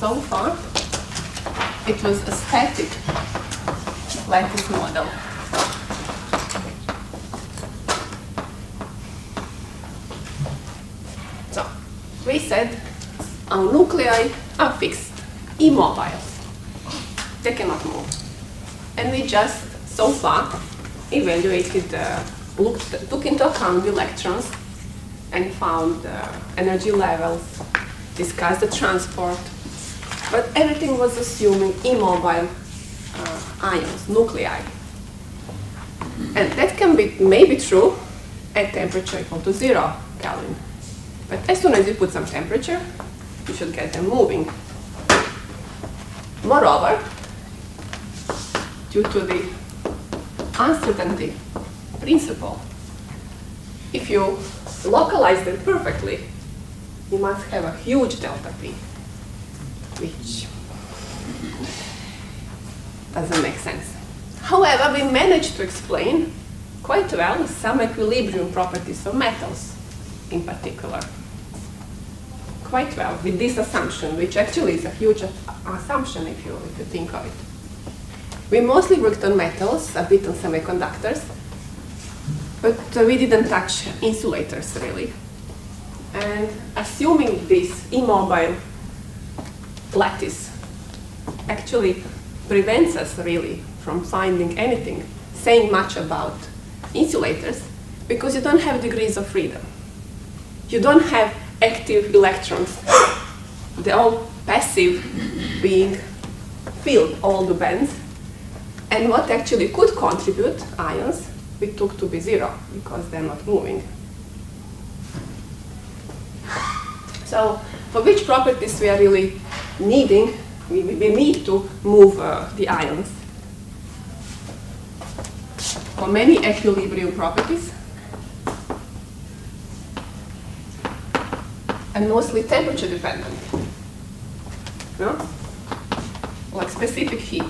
so far, it was a static lattice model. So, we said our nuclei are fixed, immobile. They cannot move. And we just, so far, evaluated, took into account the electrons and found the energy levels, discussed the transport, but everything was assuming immobile ions, nuclei. And that can be maybe true at temperature equal to 0 Kelvin. But as soon as you put some temperature, you should get them moving. Moreover, due to the uncertainty principle, if you localize them perfectly, you must have a huge delta P, which doesn't make sense. However, we managed to explain quite well some equilibrium properties of metals in particular. Quite well with this assumption, which actually is a huge assumption if you think of it. We mostly worked on metals, a bit on semiconductors, but we didn't touch insulators really. And assuming this immobile lattice actually prevents us really from finding anything saying much about insulators, because you don't have degrees of freedom. You don't have active electrons. They're all passive, being filled, all the bands. And what actually could contribute, ions, we took to be 0, because they're not moving. So, for which properties we are really needing, we need to move the ions. For many equilibrium properties, and mostly temperature dependent, no? Like specific heat.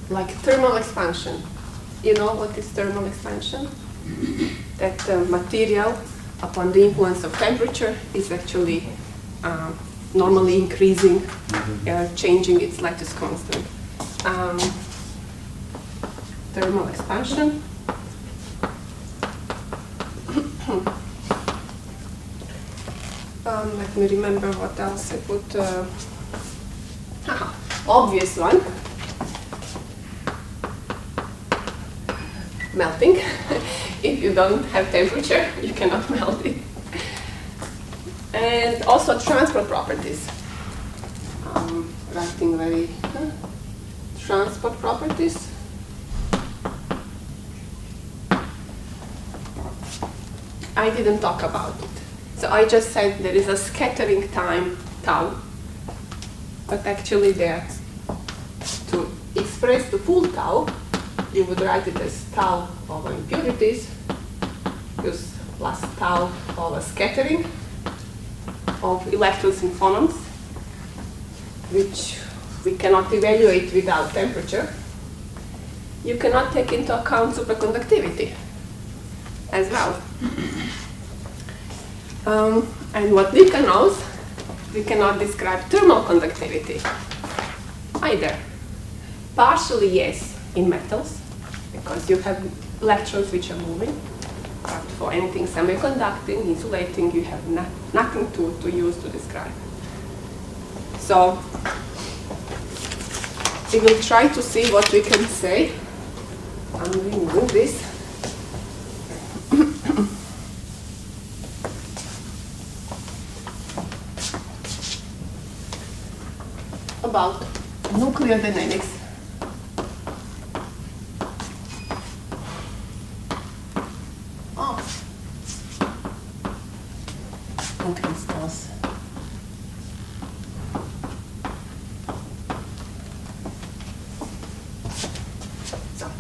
Like thermal expansion. You know what is thermal expansion? That material, upon the influence of temperature, is actually normally increasing, changing its lattice constant. Thermal expansion. Let me remember what else I put. Obvious one. Melting. If you don't have temperature, you cannot melt it. And also transport properties. Writing very transport properties. I didn't talk about it. So I just said there is a scattering time, tau, but actually there, to express the full tau, you would write it as tau over impurities, plus tau over scattering of electrons and phonons, which we cannot evaluate without temperature. You cannot take into account superconductivity as well. And what Nika knows, we cannot describe thermal conductivity either. Partially yes in metals, because you have electrons which are moving, but for anything semiconducting, insulating, you have nothing to use to describe. So we will try to see what we can say. I'm removing this. About nuclear dynamics. Crystals. So,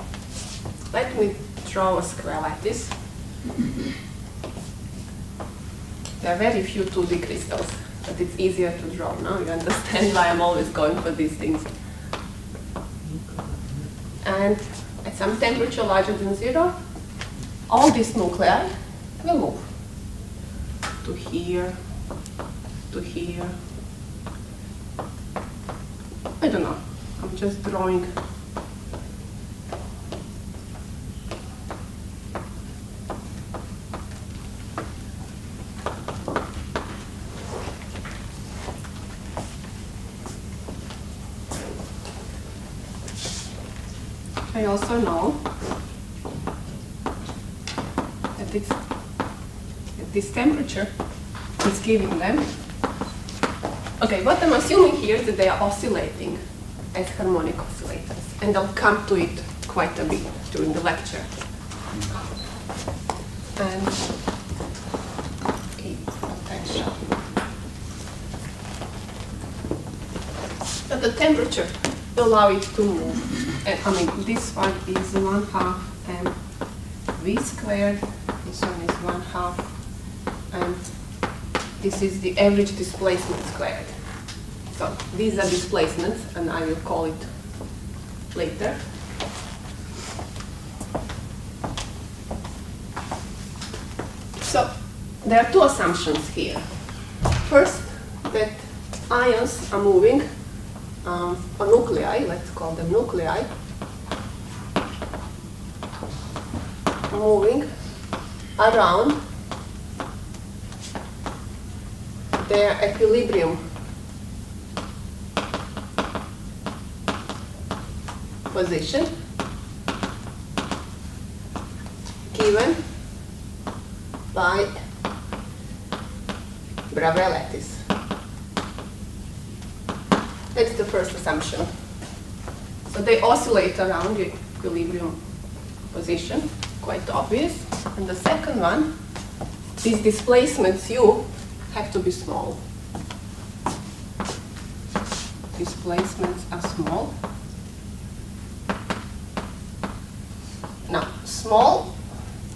let me draw a square lattice. There are very few 2D crystals, but it's easier to draw now. You understand why I'm always going for these things. And at some temperature larger than 0, all these nuclei will move. to here, to here. I don't know, I'm just drawing. I also know that this temperature is giving them. Okay, what I'm assuming here is that they are oscillating as harmonic oscillators, and I'll come to it quite a bit during the lecture. And potential. But the temperature will allow it to move. And I mean, this one is 1/2 and v squared. This one is 1/2, and this is the average displacement squared. So these are displacements, and I will call it later. So there are two assumptions here. First, that ions are moving, or nuclei, let's call them nuclei, moving around their equilibrium position given by Bravais lattice. That's the first assumption. So they oscillate around the equilibrium position, quite obvious. And the second one, these displacements U have to be small. Displacements are small. Now, small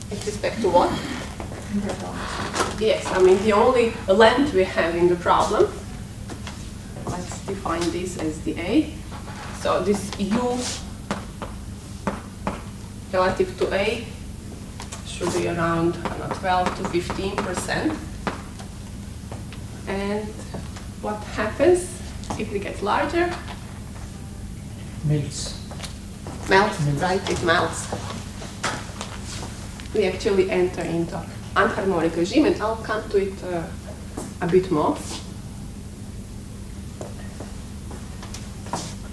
with respect to what? Yes, I mean the only length we have in the problem. Let's define this as the A. So this U relative to A should be around 12 to 15%. And what happens if it gets larger? Melts. Melts, right? It melts. We actually enter into anharmonic regime, and I'll come to it a bit more.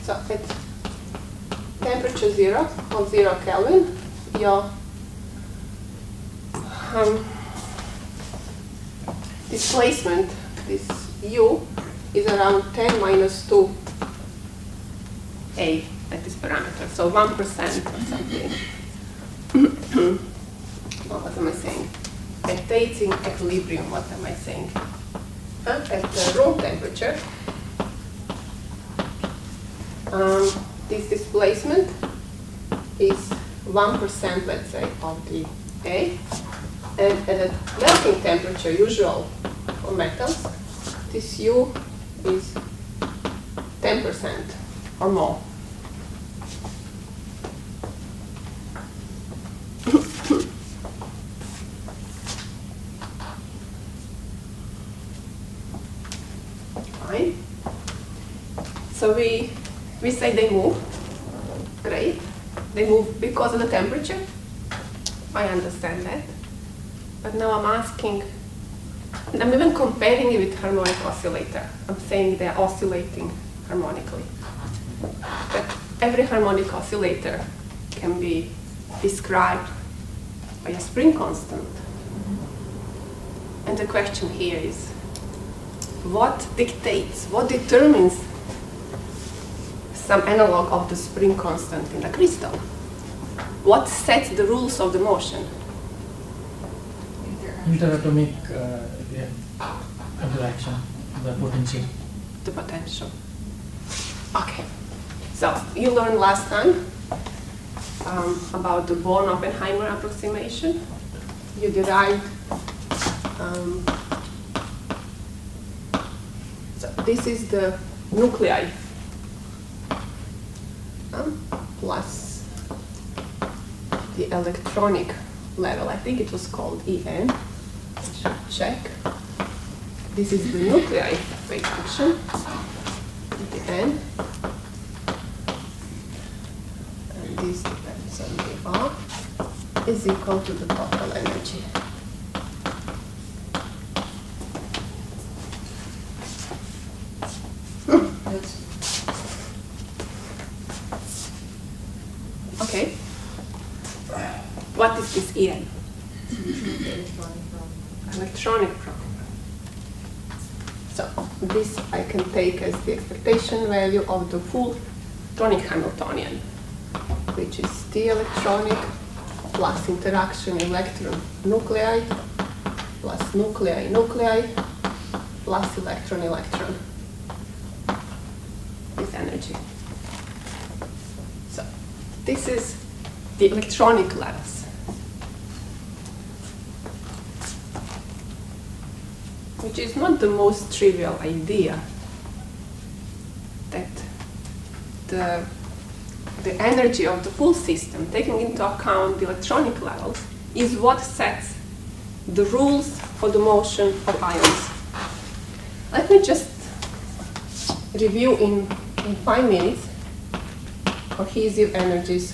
So at temperature 0 or 0 Kelvin, your displacement, this U, is around 10 minus 2 A at this parameter, so 1% or something. What am I saying? At dating equilibrium, what am I saying? At the room temperature, this displacement is 1%, let's say, of the A. And at a melting temperature, usual for metals, this U is 10% or more. Fine. So we say they move. Great. They move because of the temperature. I understand that. But now I'm asking, and I'm even comparing it with harmonic oscillator. I'm saying they're oscillating harmonically. But every harmonic oscillator can be described by a spring constant. And the question here is, what dictates, what determines some analog of the spring constant in a crystal? What sets the rules of the motion? Interatomic interaction, the potential. The potential. Okay. So you learned last time about the Born-Oppenheimer approximation. You derived. So this is the nuclei plus the electronic level. I think it was called En. I should check. this is the nuclei wave function at the end. And this depends on the R is equal to the total energy. Okay. What is this EN? Electronic problem. So this I can take as the expectation value of the full electronic Hamiltonian, which is the electronic plus interaction electron nuclei plus nuclei nuclei plus electron electron. This energy. So this is the electronic levels. Which is not the most trivial idea, that the energy of the full system, taking into account the electronic levels, is what sets the rules for the motion of ions. Let me just review in 5 minutes cohesive energies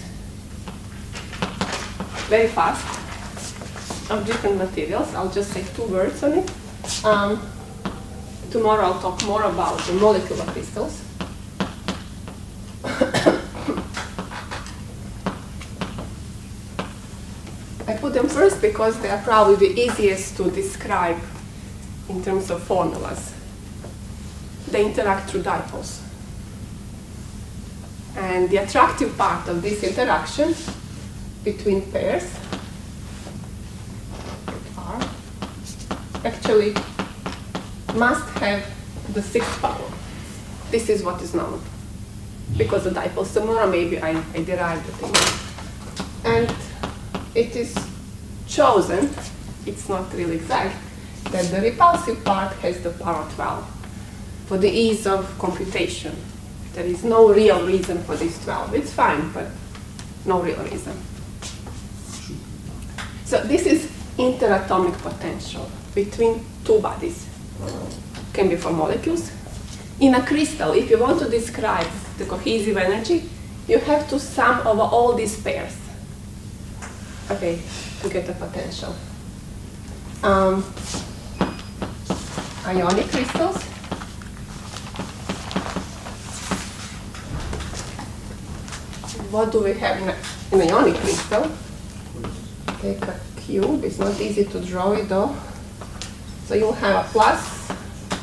very fast of different materials. I'll just say 2 words on it. Tomorrow I'll talk more about the molecular crystals. I put them first because they are probably the easiest to describe in terms of formulas. They interact through dipoles. And the attractive part of this interaction between pairs are actually must have the 6th power. This is what is known. Because the dipoles, tomorrow maybe I derived the thing. And it is chosen, it's not really exact, that the repulsive part has the power 12 for the ease of computation. There is no real reason for this 12. It's fine, but no real reason. So this is interatomic potential between 2 bodies. Can be for molecules. In a crystal, if you want to describe the cohesive energy, you have to sum over all these pairs, okay, to get the potential. Ionic crystals. What do we have in an ionic crystal? Take a cube. It's not easy to draw it though. So you'll have a plus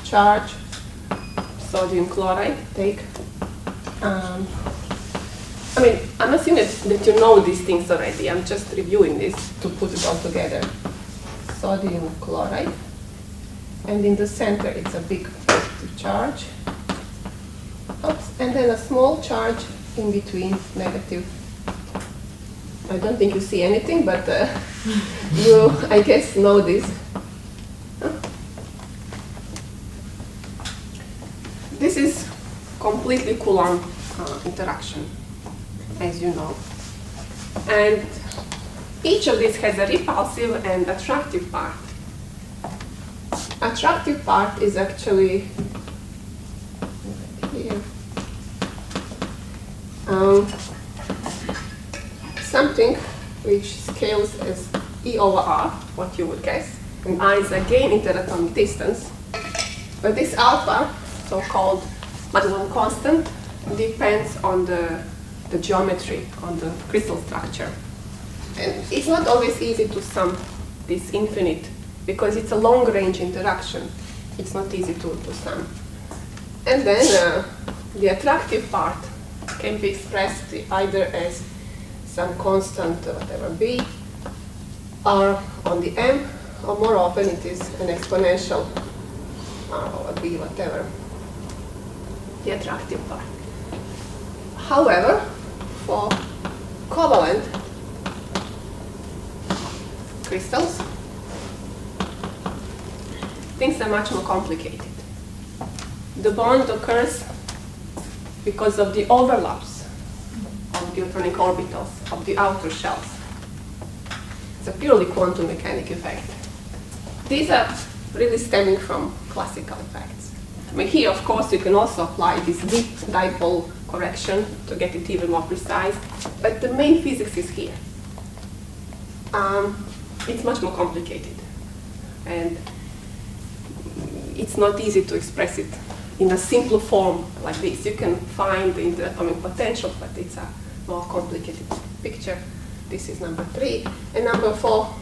charge, sodium chloride. Take. I'm assuming that you know these things already. I'm just reviewing this to put it all together. Sodium chloride. And in the center, it's a big positive charge. Oops. And then a small charge in between, negative. I don't think you see anything, but you, I guess, know this. This is completely Coulomb interaction, as you know. And each of these has a repulsive and attractive part. Attractive part is actually here. Something which scales as E over R, what you would guess. And R is again interatomic distance. But this alpha, so-called Madelon constant, depends on the geometry, on the crystal structure. And it's not always easy to sum this infinite because it's a long-range interaction. It's not easy to sum. And then the attractive part can be expressed either as some constant, whatever b, r on the m, or more often it is an exponential r over b, whatever, the attractive part. However, for covalent crystals, things are much more complicated. The bond occurs because of the overlaps of the electronic orbitals of the outer shells. It's a purely quantum mechanic effect. These are really stemming from classical effects. I mean, here, of course, you can also apply this deep dipole correction to get it even more precise, but the main physics is here. It's much more complicated, and it's not easy to express it in a simple form like this. You can find the interatomic potential, but it's a more complicated picture. This is number 3. And number 4,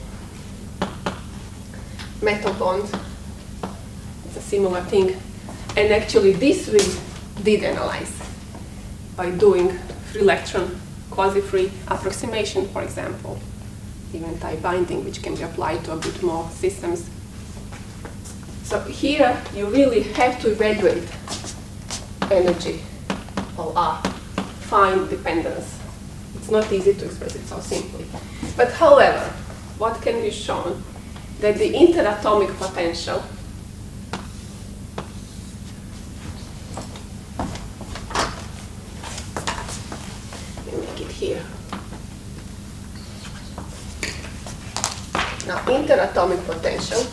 metal bond. It's a similar thing. And actually this we did analyze by doing free electron, quasi-free approximation, for example, even tie binding, which can be applied to a bit more systems. So here you really have to evaluate energy or find dependence. It's not easy to express it so simply. But however, what can be shown? That the interatomic potential let me make it here. Now, interatomic potential,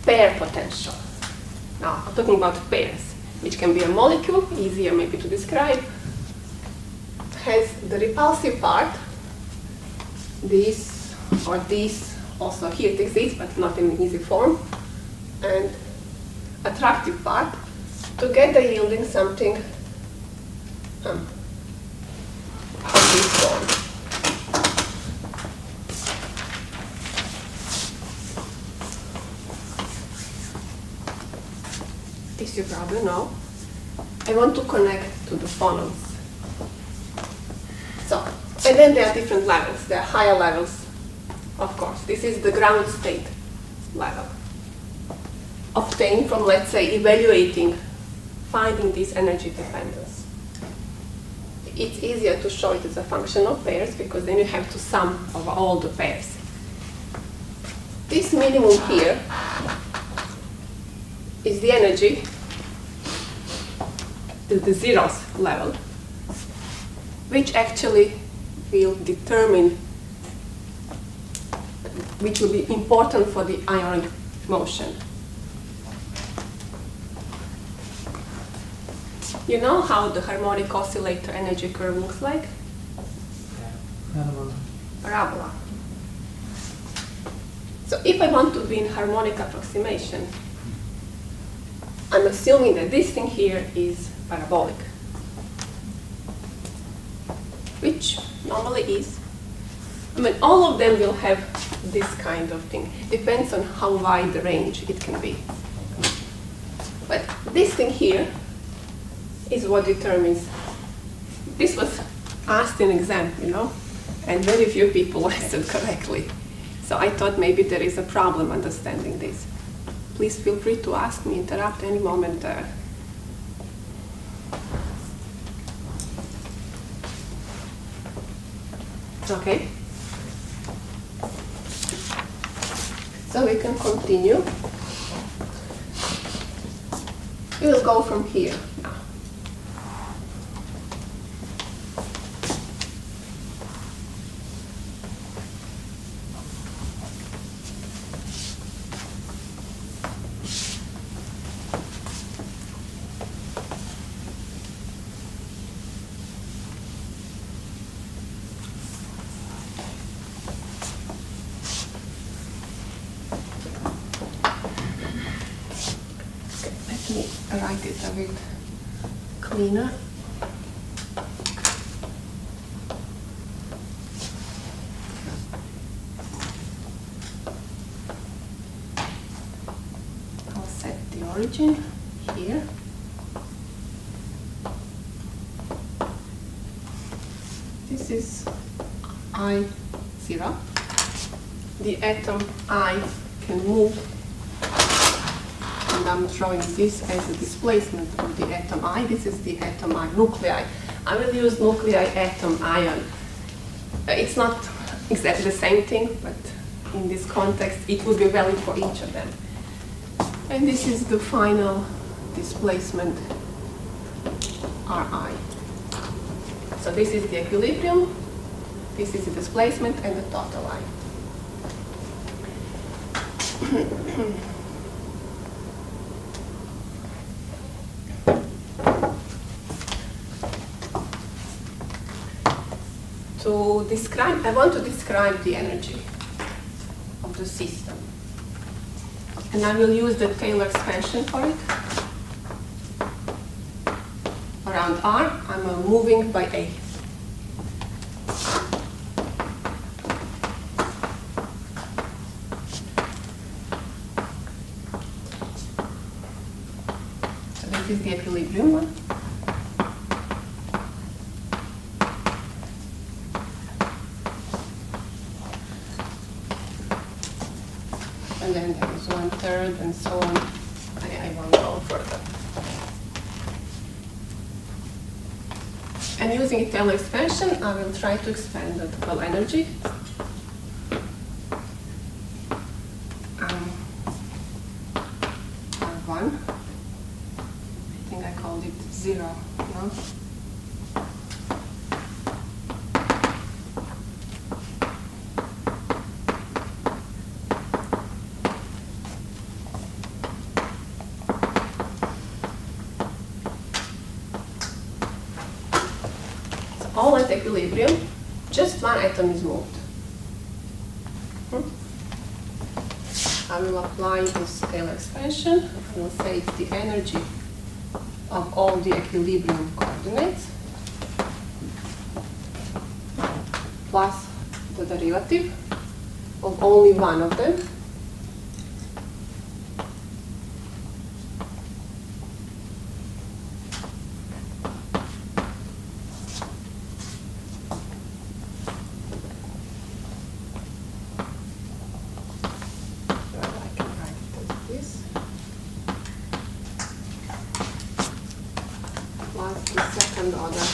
pair potential. Now, I'm talking about pairs, which can be a molecule, easier maybe to describe, has the repulsive part, this or this, also here it exists, but not in easy form, and attractive part, together yielding something of this form. This you probably know. I want to connect to the phonons. So, and then there are different levels. There are higher levels, of course. This is the ground state level, obtained from, let's say, evaluating, finding this energy dependence. It's easier to show it as a function of pairs because then you have to sum over all the pairs. This minimum here is the energy, the zeroth level, which actually will determine, which will be important for the ionic motion. You know how the harmonic oscillator energy curve looks like? Parabola. Parabola. So if I want to be in harmonic approximation, I'm assuming that this thing here is parabolic, which normally is. I mean, all of them will have this kind of thing. Depends on how wide the range it can be. But this thing here is what determines. This was asked in exam, you know, and very few people answered correctly. So I thought maybe there is a problem understanding this. Please feel free to ask me, interrupt any moment. Okay. So we can continue. We will go from here now. Write it a bit cleaner. I'll set the origin here. This is I0. The atom I can move. And I'm showing this as a displacement of the atom I. This is the atom I, nuclei. I will use nuclei atom ion. It's not exactly the same thing, but in this context, it will be valid for each of them. And this is the final displacement, Ri. So this is the equilibrium, this is the displacement, and the total I. to describe the energy of the system. And I will use the Taylor expansion for it. Around R, I'm moving by A. So this is the equilibrium one. And then there is 1/3 and so on. I won't go further. And using Taylor expansion, I will try to expand the total energy. R1. I think I called it 0, no? All at equilibrium, just one atom is moved. I will apply this Taylor expansion. I will say it's the energy of all the equilibrium coordinates plus the derivative of only one of them. The second order.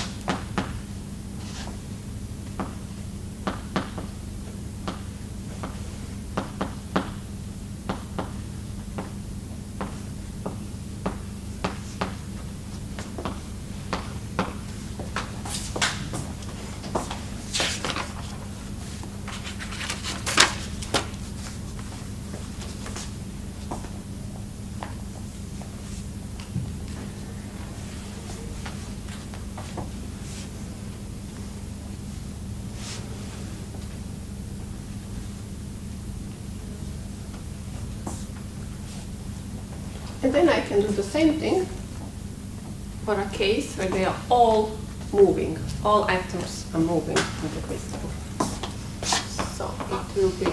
And then I can do the same thing for a case where they are all moving, all atoms are moving in the crystal. So it will be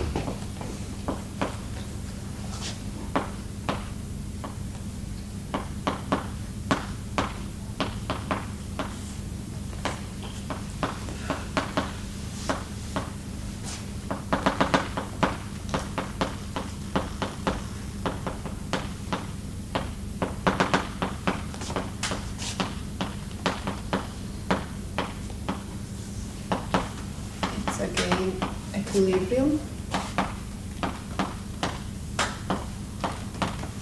again equilibrium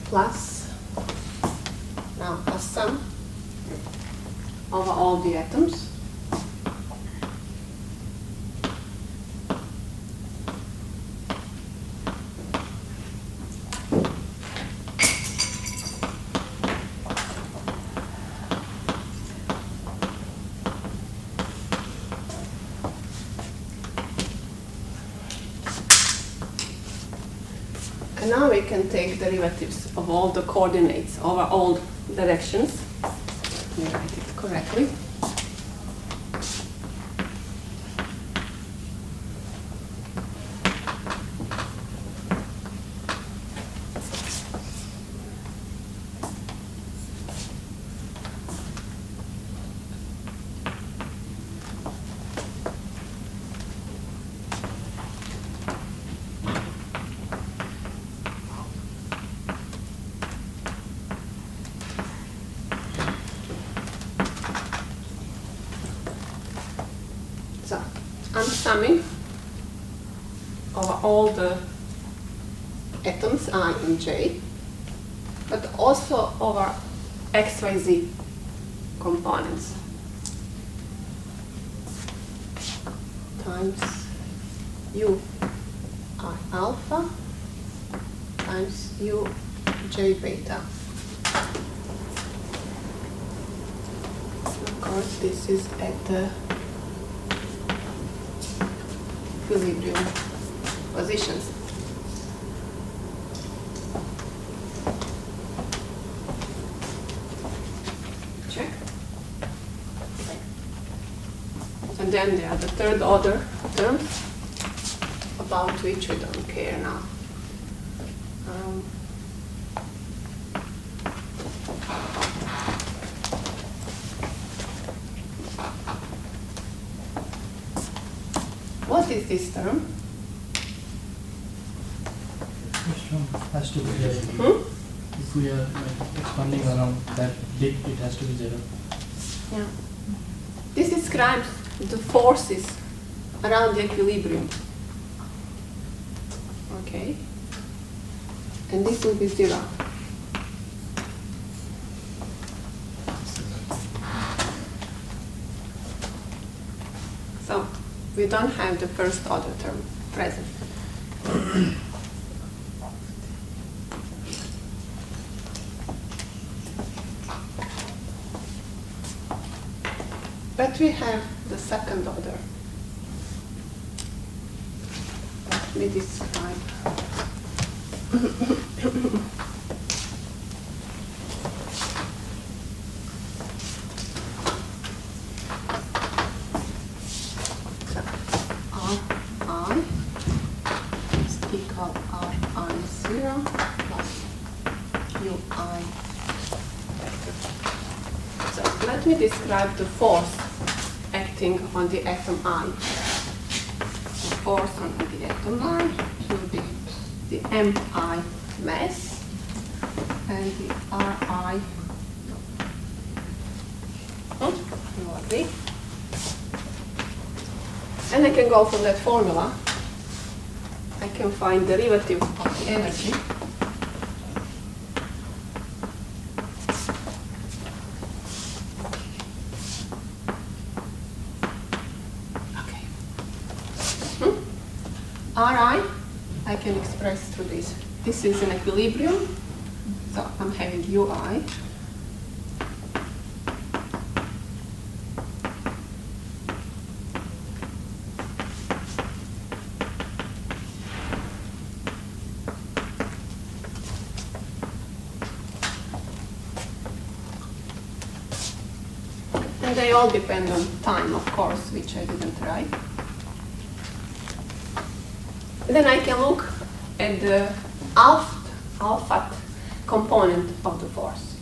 plus now a sum over all the atoms and now we can take derivatives of all the coordinates over all directions. Let me write it correctly. So I'm summing over all the atoms I and J, but also over XYZ components times U I alpha times U J beta. Of course, this is at the equilibrium positions. Check. And then there are the third order terms about which we don't care now. What is this term? This term has to be zero. If we are expanding around that big, it has to be zero. Yeah. This describes the forces around the equilibrium. Okay. And this will be zero. So we don't have the first order term present. But we have the second order. Let me describe. Ri is equal Ri0 plus Ui vector. So let me describe the force acting on the atom I. The force on the atom I will be the Mi mass and the Ri velocity. And I can go from that formula. I can find derivative of the energy. Ri, I can express through this. This is an equilibrium, so I'm having Ui. And they all depend on time, of course, which I didn't write. Then I can look at the alpha component of the force.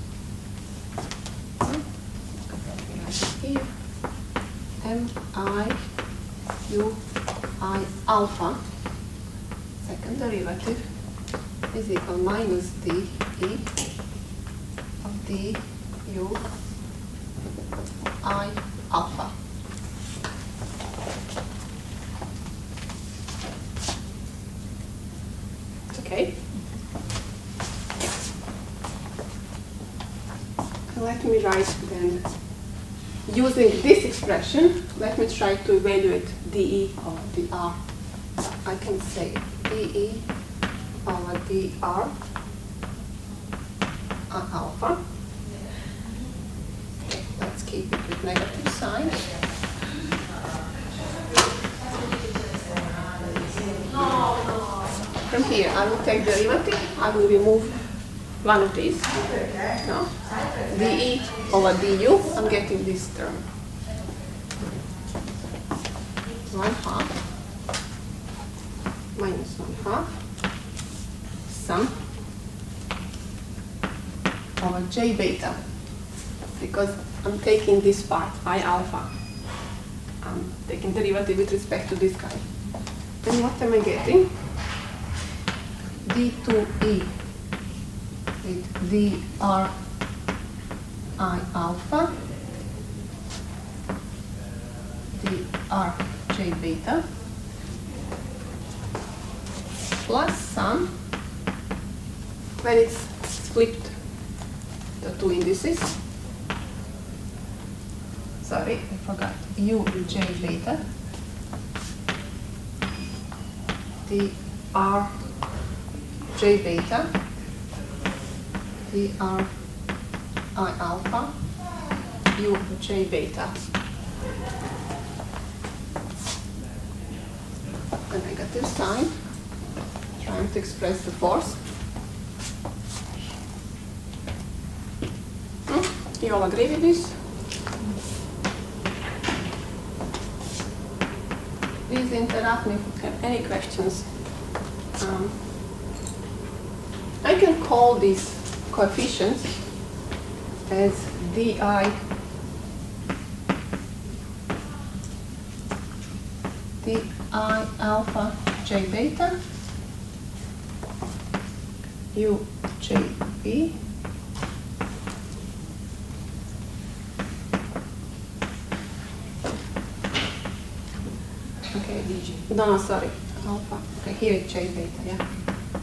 Here, Mi Ui alpha, second derivative, is equal minus dE of d U I alpha. Okay. Let me write then, using this expression, let me try to evaluate dE over dr. I can say dE over dr alpha. Let's keep it with negative sign. From here, I will take derivative. I will remove one of these. No? dE over du, I'm getting this term. 1/2 minus 1/2 sum over J beta, because I'm taking this part, I alpha. I'm taking derivative with respect to this guy. And what am I getting? D2E with dr I alpha, dr J beta, plus sum, when it's flipped the two indices. Sorry, I forgot. U J beta, dr J beta, dr I alpha, U J beta. a negative sign, trying to express the force. You all agree with this? Please interrupt me if you have any questions. I can call these coefficients as di alpha j beta u j b okay, no, sorry, alpha, okay, here it's j beta, yeah,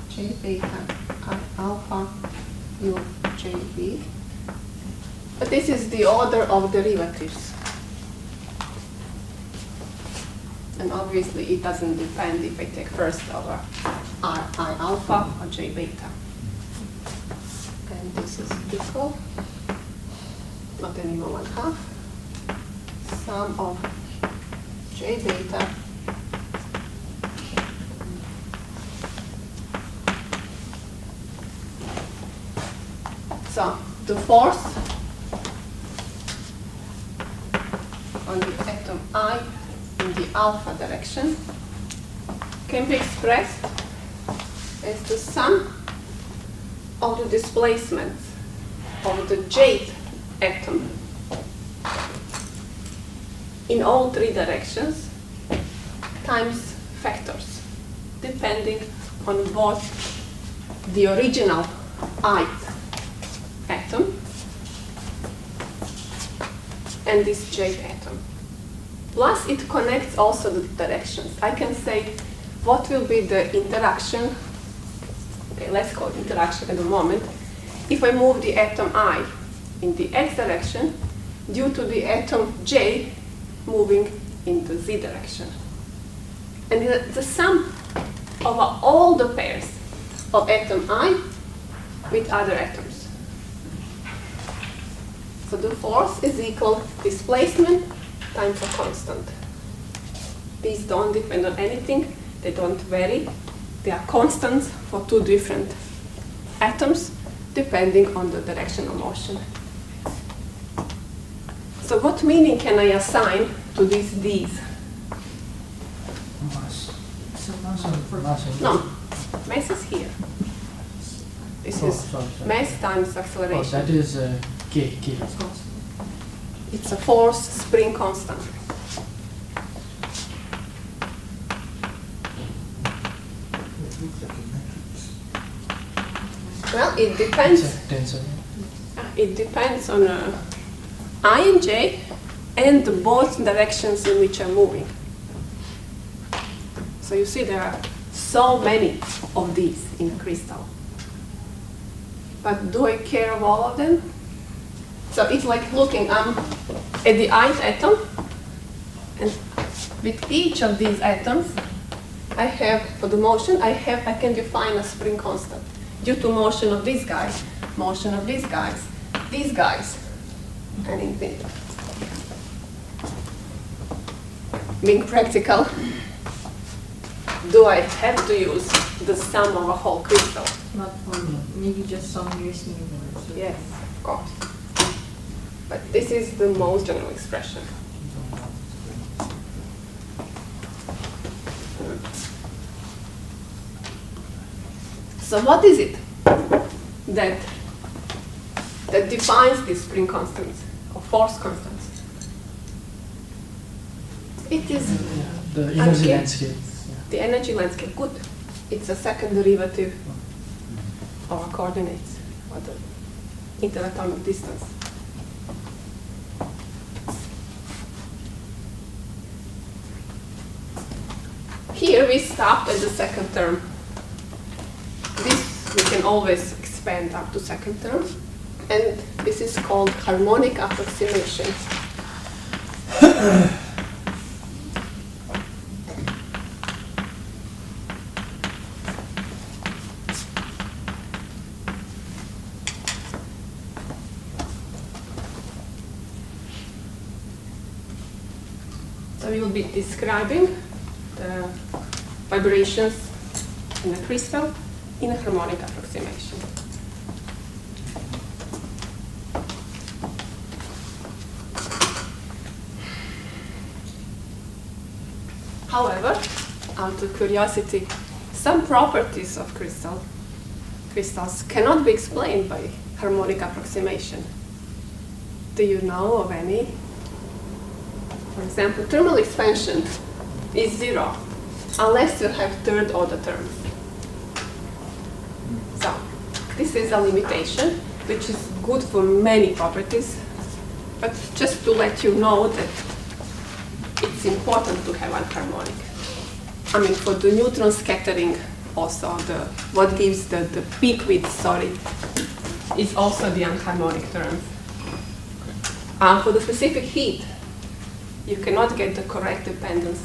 j beta alpha u j b, but this is the order of derivatives. And obviously it doesn't depend if I take first over I alpha or j beta. And this is equal, not anymore 1/2, sum of j beta so the force on the atom I in the alpha direction can be expressed as the sum of the displacements of the jth atom in all three directions times factors, depending on both the original ith atom and this jth atom. Plus, it connects also the directions. I can say what will be the interaction, okay, let's call it interaction at the moment, if I move the atom I in the x direction due to the atom j moving in the z direction. And the sum of all the pairs of atom I with other atoms. So the force is equal displacement times a constant. These don't depend on anything, they don't vary. They are constants for two different atoms depending on the direction of motion. So what meaning can I assign to these d's? Mass. So mass. No, mass is here. This is sorry. mass times acceleration. That is k. It's a force spring constant. Well, it depends. Tensor. It depends on I and j and both directions in which I'm moving. So you see there are so many of these in a crystal. But do I care of all of them? So it's like looking at the ith atom, and with each of these atoms, I have, for the motion, I can define a spring constant due to motion of these guys, motion of these guys, and infinity. Being practical, do I have to use the sum of a whole crystal? Not for maybe just some years maybe. Yes, of course. But this is the most general expression. So what is it that defines these spring constants or force constants? It is The energy Okay. landscape. the energy landscape. Good. It's a second derivative of our coordinates, or the interatomic distance. Here we stopped at the second term. This we can always expand up to second term, and this is called harmonic approximation. So we will be describing the vibrations in a crystal in a harmonic approximation. However, out of curiosity, some properties of crystals cannot be explained by harmonic approximation. Do you know of any? For example, thermal expansion is 0 unless you have third order terms. So, this is a limitation which is good for many properties, but just to let you know that it's important to have anharmonic. I mean, for the neutron scattering, also what gives the peak width, is also the anharmonic term. For the specific heat, you cannot get the correct dependence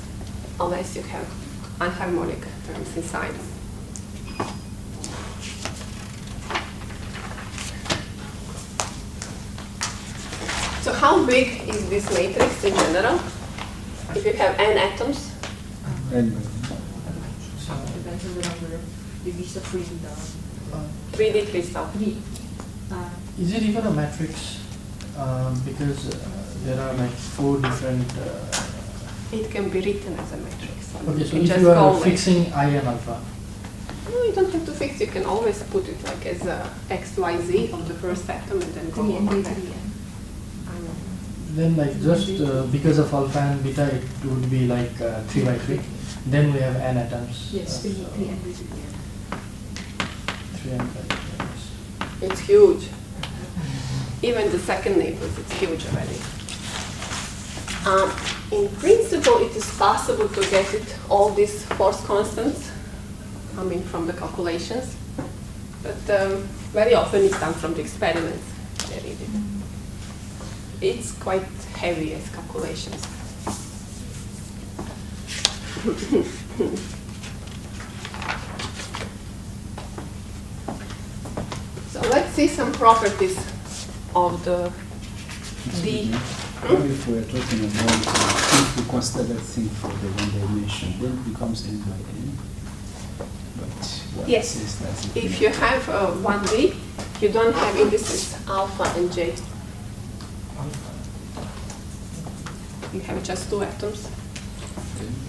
unless you have anharmonic terms inside. So how big is this matrix in general? If you have n atoms? Depends on the number of degrees of freedom. 3D crystal. Is it even a matrix? Because there are like 4 different. It can be written as a matrix. Okay, so You if just you are call it. fixing I and alpha, No, you don't have to fix. You can always put it like as a x, y, z of the first atom and then go 3 and on. beta. then like just because of alpha and beta, it would be like 3 by 3. Then we have n atoms. Yes, 3 and beta. 3 and 5. Yes. It's huge. Even the second neighbors, it's huge already. In principle, it is possible to get all these force constants, from the calculations, but very often it's done from the experiments. It's quite heavy as calculations. So let's see some properties of the D. If we are talking about, if we consider that thing for the one dimension, then it becomes n by n. But what Yes. is that? If you have 1D, you don't have indices alpha and j. You have just 2 atoms.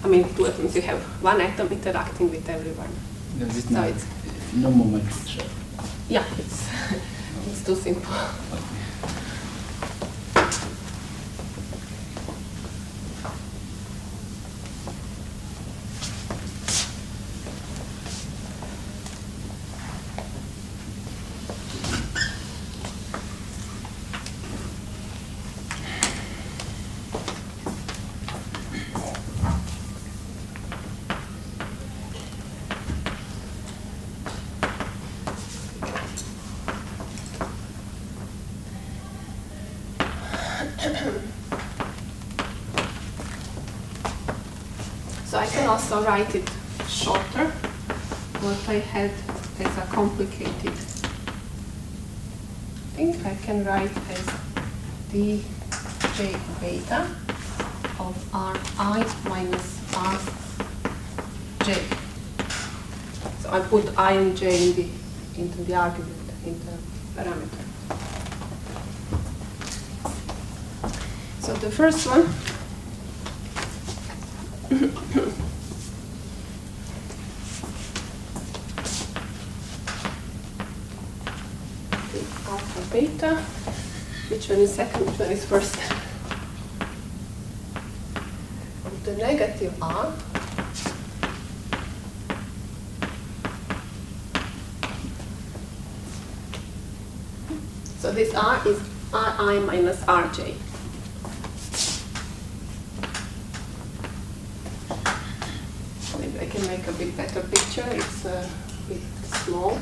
2 atoms. You have 1 atom interacting with everyone. Does it So not it's, normal matrix, right? yeah, it's too simple. So I can also write it shorter. What I had as a complicated thing, I can write as dj beta of Ri minus Rj. So I put I and j into the argument, in the parameter. So the first one alpha beta. Which one is second? Which one is first? The negative R. So this R is Ri minus Rj. Maybe I can make a bit better picture. It's a bit small.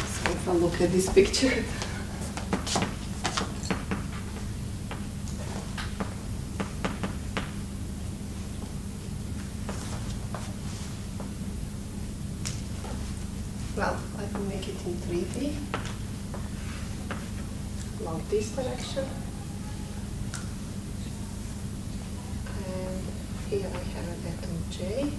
So if I look at this picture, make it in 3D along this direction. And here I have an atom J.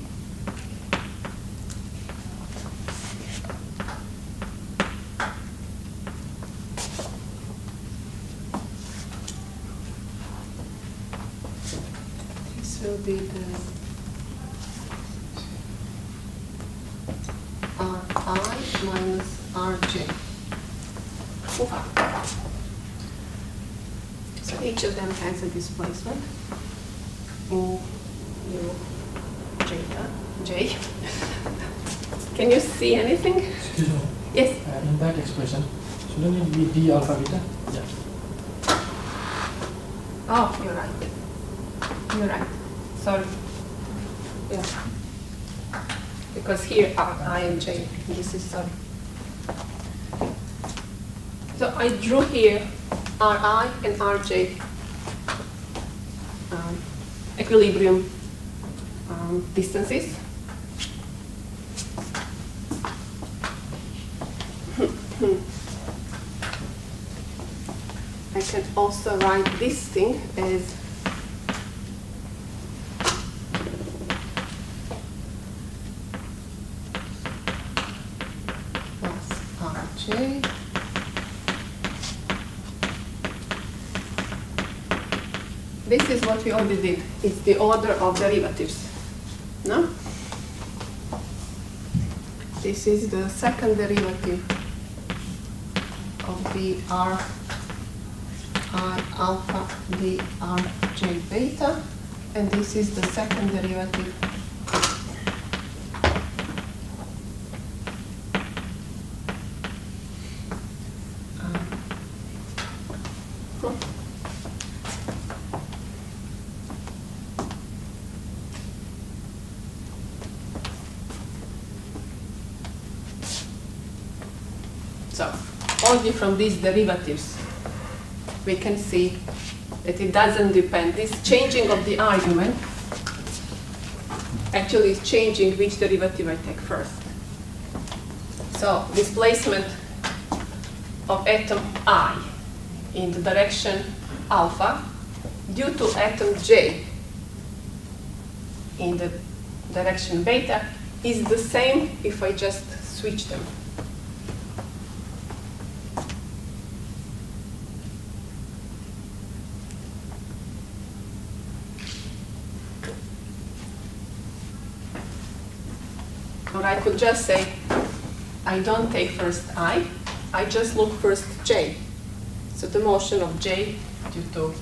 This will be the Ri minus Rj. So each of them has a displacement in U J. Can you see anything? Excuse me. Yes. In that expression, shouldn't it be d alpha beta? Yeah. Oh, you're right. You're right. Sorry. Yeah. Because here are I and J. This is sorry. So I drew here Ri and Rj equilibrium distances. I can also write this thing as plus Rj this is what we already did. It's the order of derivatives. No? This is the second derivative of the R I alpha d R j beta, and this is the second derivative so only from these derivatives we can see that it doesn't depend. This changing of the argument actually is changing which derivative I take first. So displacement of atom I in the direction alpha due to atom J in the direction beta is the same if I just switch them. Or I could just say, I don't take first I just look first J. So the motion of J due to,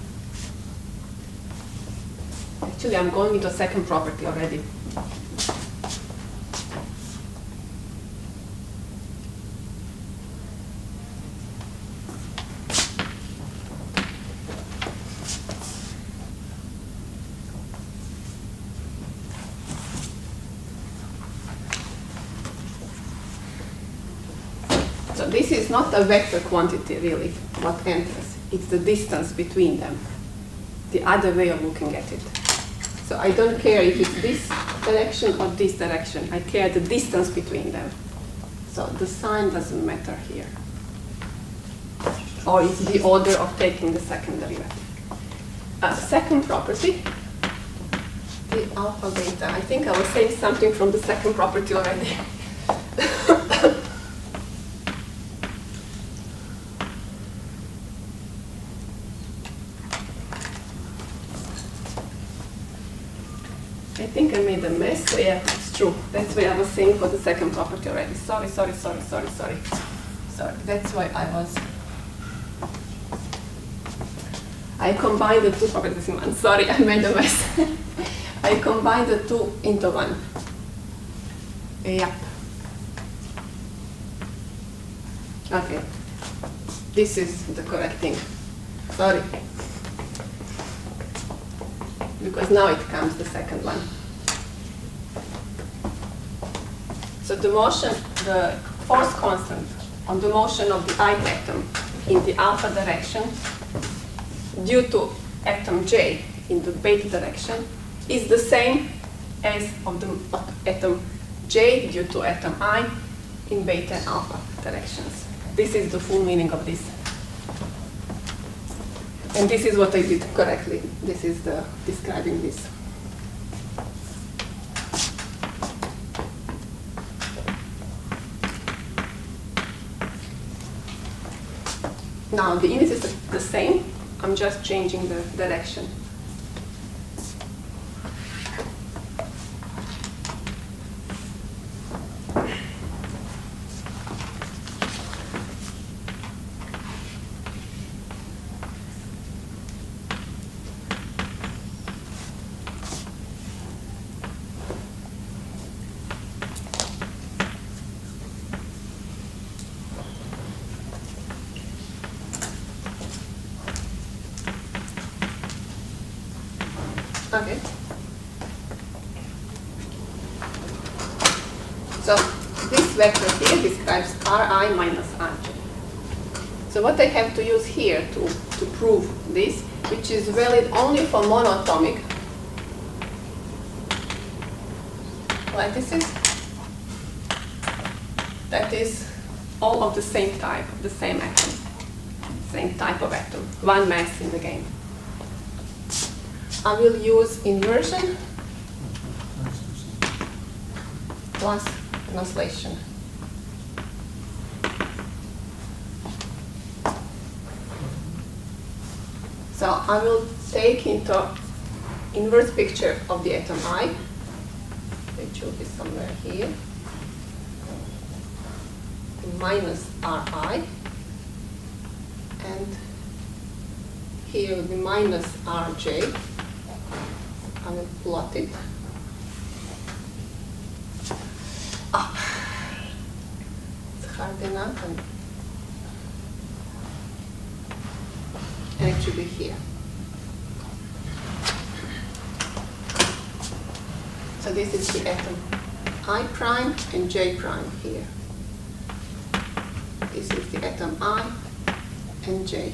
actually I'm going into a second property already. So this is not a vector quantity really, what enters. It's the distance between them. The other way of looking at it. So I don't care if it's this direction or this direction. I care the distance between them. So the sign doesn't matter here. Or it's the order of taking the second derivative. Second property, the alpha beta. I think I was saying something from the second property already. I think I made a mess, so yeah, it's true. That's why I was saying for the second property already. Sorry. That's why I combined the two properties in one. Sorry, I made a mess. I combined the two into one. Yep. Okay. This is the correct thing. Sorry. Because now it comes the second one. So the motion, the force constant on the motion of the I atom in the alpha direction due to atom J in the beta direction is the same as of the atom J due to atom I in beta and alpha directions. This is the full meaning of this. And this is what I did correctly. This is the describing this. Now the indices are the same. I'm just changing the direction. Okay. So this vector here describes Ri minus Rj. So what I have to use here to prove this, which is valid only for monatomic lattices, that is all of the same type, the same atom, same type of atom, one mass in the game. I will use inversion plus translation. So I will take into inverse picture of the atom I, which will be somewhere here, minus Ri, and here will be minus Rj. I will plot it. It's hard enough, and it should be here. So this is the atom I prime and J prime here. This is the atom I and J.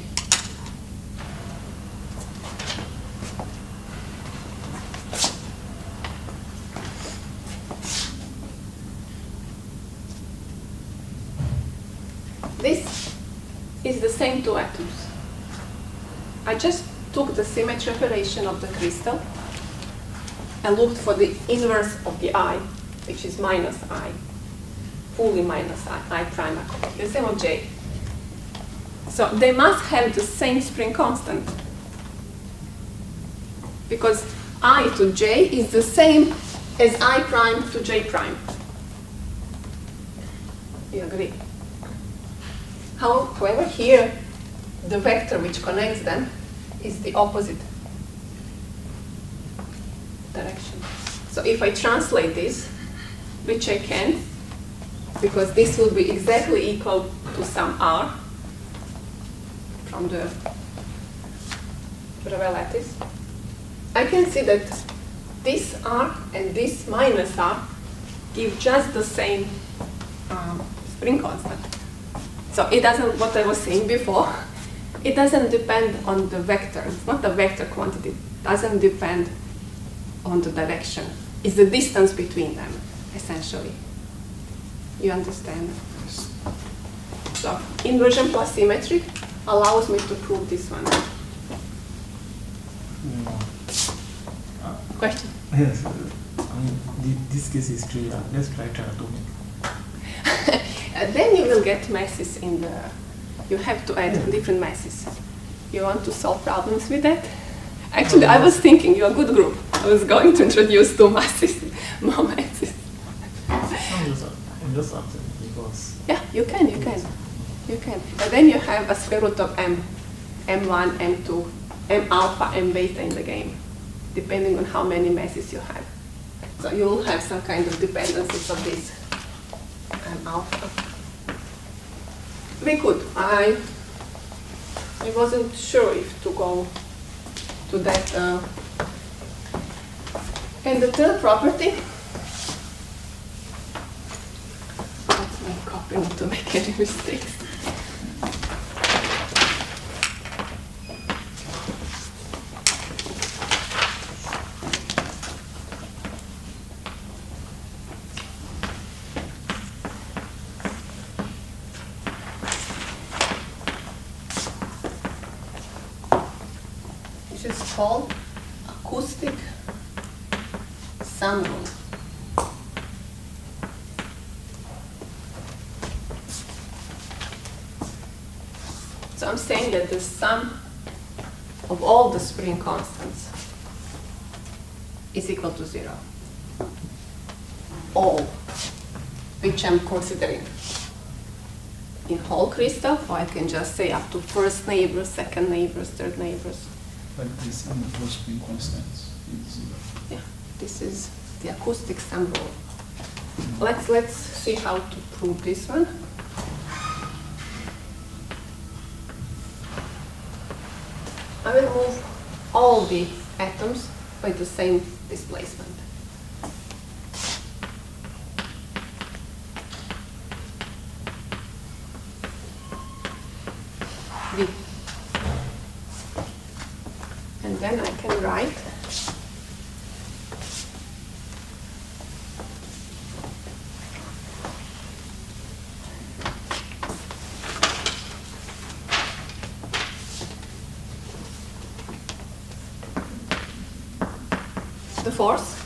This is the same two atoms. I just took the symmetry operation of the crystal and looked for the inverse of the I, which is minus I, fully minus I prime, the same of J. So they must have the same spring constant, because I to J is the same as I prime to J prime. You agree? However, here, the vector which connects them is the opposite direction. So if I translate this, which I can, because this will be exactly equal to some R from the Bravais lattice, I can see that this R and this minus R give just the same spring constant. So it doesn't, what I was saying before, it doesn't depend on the vector. It's not a vector quantity. It doesn't depend on the direction. It's the distance between them, essentially. You understand? So inversion plus symmetry allows me to prove this one. Question? Yes. I mean, this case is clear. Let's try triatomic. Then you will get masses in the, you have to add different masses. You want to solve problems with that? Actually, I was thinking you're a good group. I was going to introduce two masses, more masses. I'm just asking because... Yeah, you can. But then you have a square root of m, m1, m2, m alpha, m beta in the game, depending on how many masses you have. So you will have some kind of dependencies of this m alpha. We could. I wasn't sure if to go to that. And the third property, that's my copy, not to make any mistakes. which is called acoustic sum rule. So I'm saying that the sum of all the spring constants is equal to 0. All, which I'm considering in whole crystal, or I can just say up to first neighbors, second neighbors, third neighbors. But this in the first spring constants is 0. Yeah, this is the acoustic sum rule. Let's see how to prove this one. I will move all the atoms by the same displacement. V. And then I can write the force.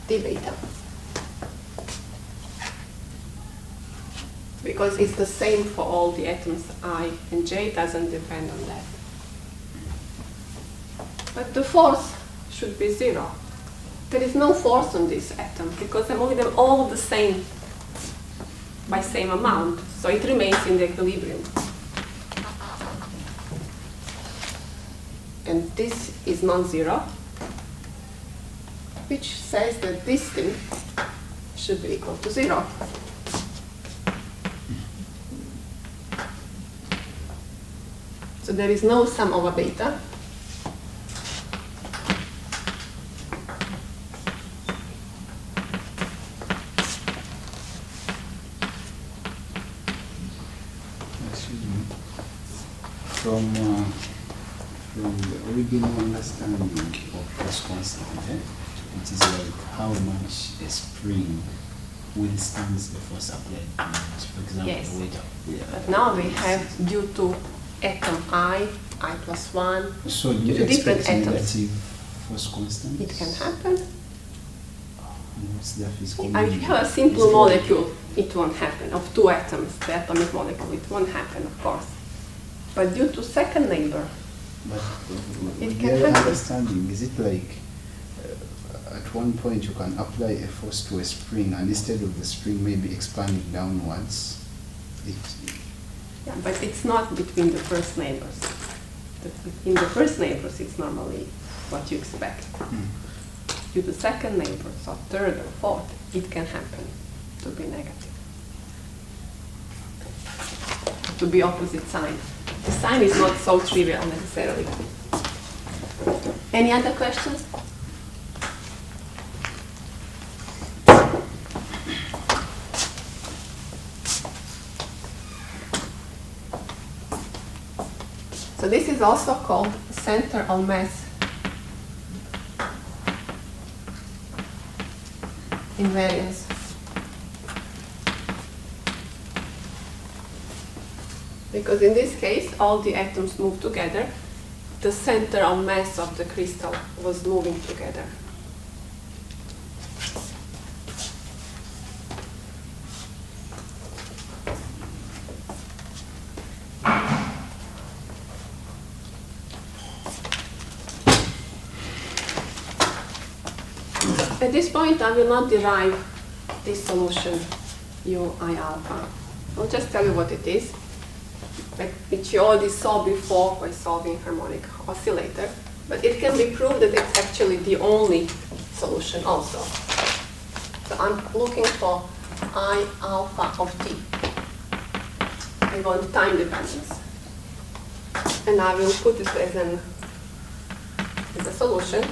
D beta. Because it's the same for all the atoms I and J, doesn't depend on that. But the force should be 0. There is no force on this atom because I'm moving them all the same by same amount, so it remains in the equilibrium. And this is non-zero, which says that this thing should be equal to 0. So there is no sum over beta. Excuse me. From the original understanding of force constant, it is like how much a spring withstands the force applied to it. For example, Yes. the weight of But now we have, due to atom I plus 1, So do you to different expect atoms. negative force constant? It can happen. What's the physical If meaning? you have a simple molecule, it won't happen. Of 2 atoms, the atomic molecule, it won't happen, of course. But due to second neighbor, But It can their happen. understanding, is it like at one point you can apply a force to a spring and instead of the spring maybe expanding downwards, yeah, but it's not between the first neighbors. In the first neighbors, it's normally what you expect. Due to second neighbors, or third or fourth, it can happen to be negative. To be opposite sign. The sign is not so trivial necessarily. Any other questions? So this is also called center of mass invariance. Because in this case, all the atoms move together. The center of mass of the crystal was moving together. At this point, I will not derive this solution, U I alpha. I'll just tell you what it is, which you already saw before by solving harmonic oscillator. But it can be proved that it's actually the only solution also. So I'm looking for I alpha of t. I want time dependence. And I will put it as a solution.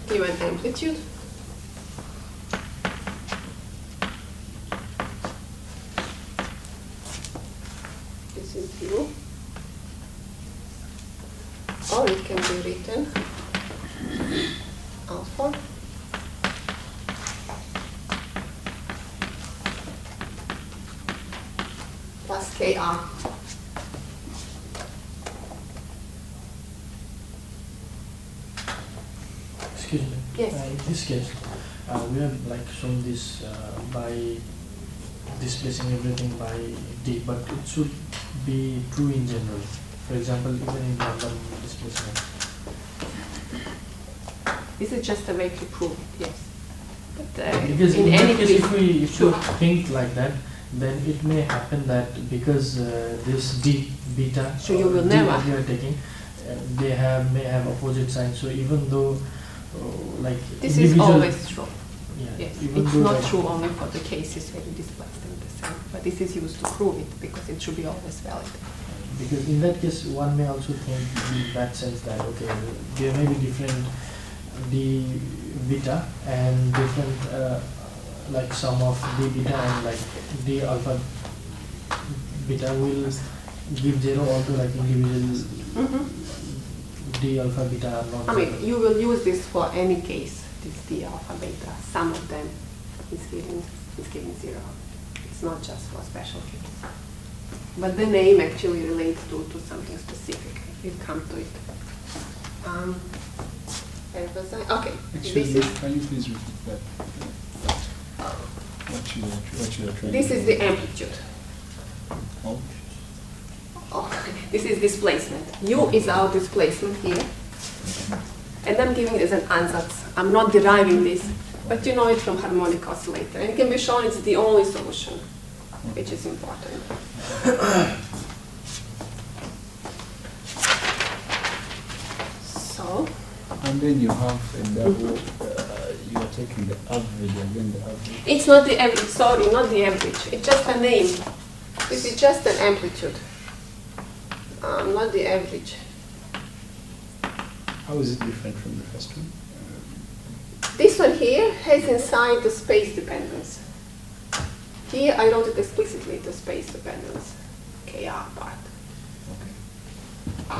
Given amplitude this is u. Or it can be written alpha plus kr. Excuse me. Yes. In this case, we have like shown this by displacing everything by d, but it should be true in general. For example, even in random displacement. This is just a way to prove it, yes. But Because in in any that case, case, if you sure. think like that, then it may happen that because this d beta So you will d never- that you are taking, may have opposite signs. So even though like this is individual- always true. yeah, Yes, even it's though not like- true only for the cases where you displace them the same, but this is used to prove it because it should be always valid. Because in that case, one may also think in that sense that okay, there may be different d beta and different like sum of d beta and like d alpha beta will give zero, although like individual d alpha beta are not. I mean, zero. you will use this for any case, this d alpha beta. Some of them is giving zero. It's not just for special cases. But the name actually relates to something specific. We'll come to it. Where was I? Okay, Actually, this is can you please repeat that? What you are trying this to is do? the amplitude. Oh, Oh, this is displacement. U is our displacement here. And I'm giving it as an ansatz. I'm not deriving this, but you know it from harmonic oscillator. And it can be shown it's the only solution, which is important. So, and then you have a double, you are taking the average and then the average. it's not the average, sorry, not the average. It's just a name. This is just an amplitude, not the average. How is it different from the first one? This one here has inside the space dependence. Here I wrote it explicitly, the space dependence, KR part. Okay.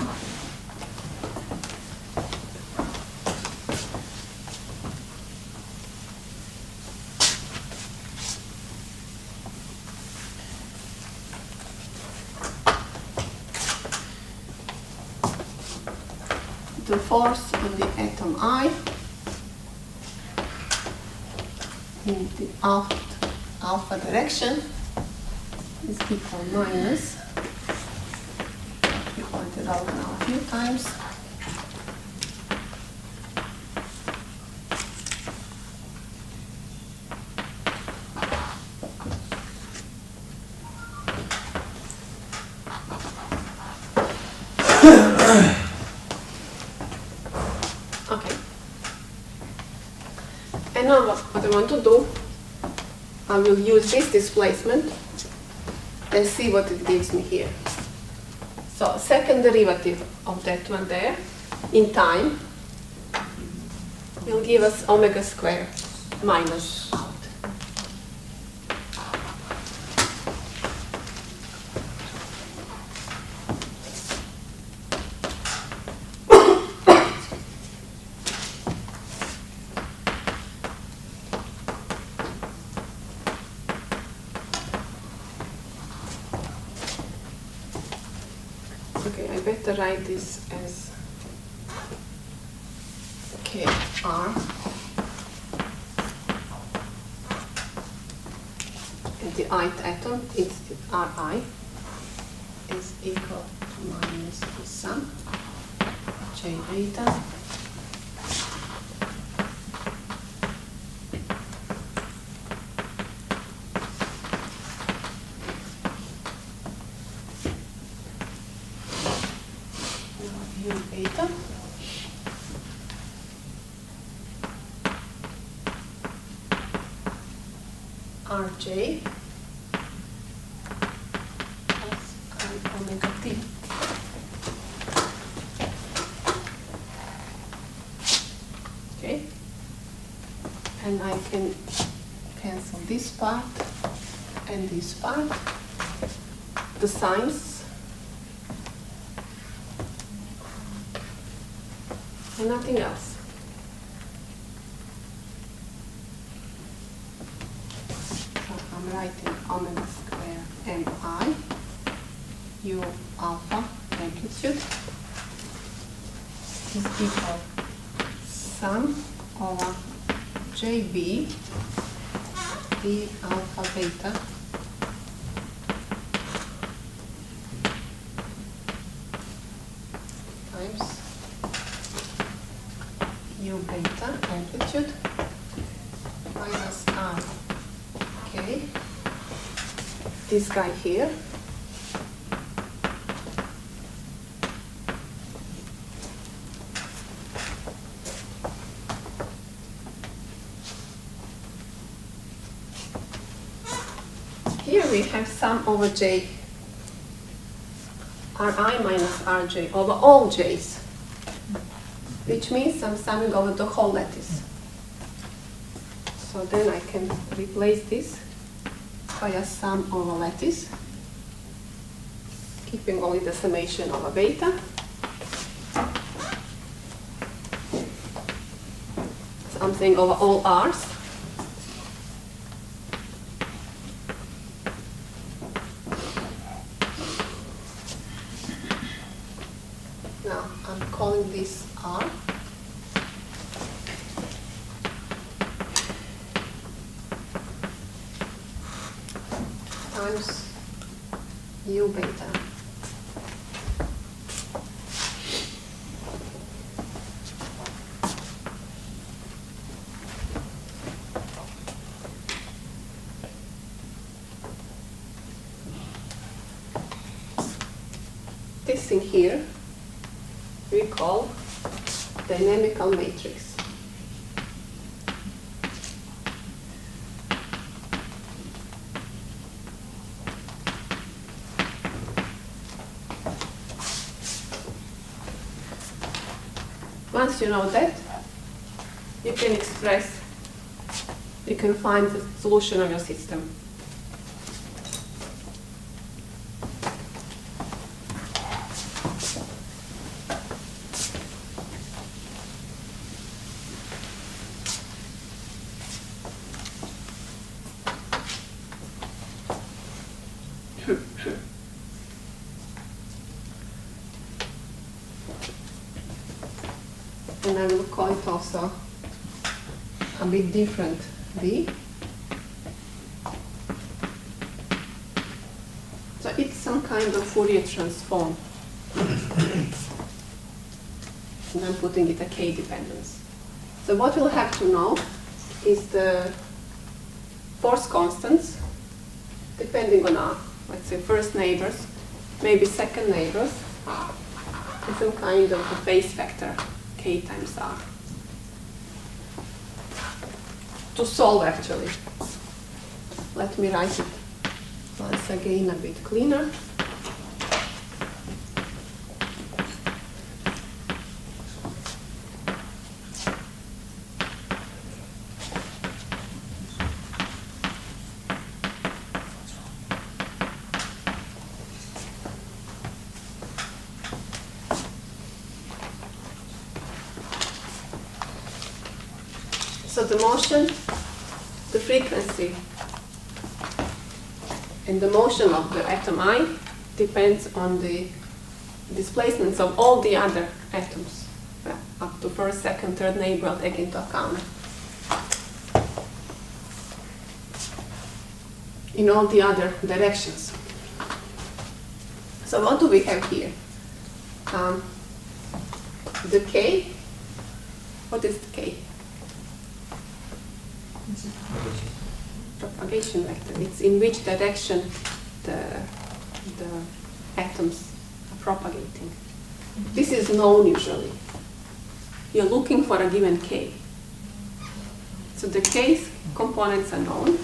The force in the atom I in the alpha direction is equal minus, we pointed out now a few times, okay. And now what I want to do, I will use this displacement and see what it gives me here. So second derivative of that one there in time will give us omega square minus out. Okay, I better write this as KR and the ith atom, it's the Ri, is equal to minus the sum J beta U beta Rj plus I omega t. Okay, and I can cancel this part and this part. The signs and nothing else. So I'm writing omega square mi u alpha amplitude is equal sum over jb d alpha beta times u beta amplitude minus r. Okay, this guy here. Here we have sum over j, Ri minus Rj over all j's, which means I'm summing over the whole lattice. So then I can replace this by a sum over lattice, keeping only the summation over beta. Something over all r's. Now I'm calling this R. Times u beta. This thing here we call dynamical matrix. Once you know that, you can find the solution of your system. And I will call it also a bit different, D. So it's some kind of Fourier transform. And I'm putting it a K dependence. So what we'll have to know is the force constants, depending on our, let's say, first neighbors, maybe second neighbors, and some kind of a phase vector, K times R. To solve, actually, let me write it once again a bit cleaner. So the motion, the frequency, and the motion of the atom I depends on the displacements of all the other atoms, well, up to first, second, third neighbor, I'll take into account. In all the other directions. So what do we have here? The K, what is the K? Propagation vector. It's in which direction the atoms are propagating. This is known usually. You're looking for a given K. So the K's components are known.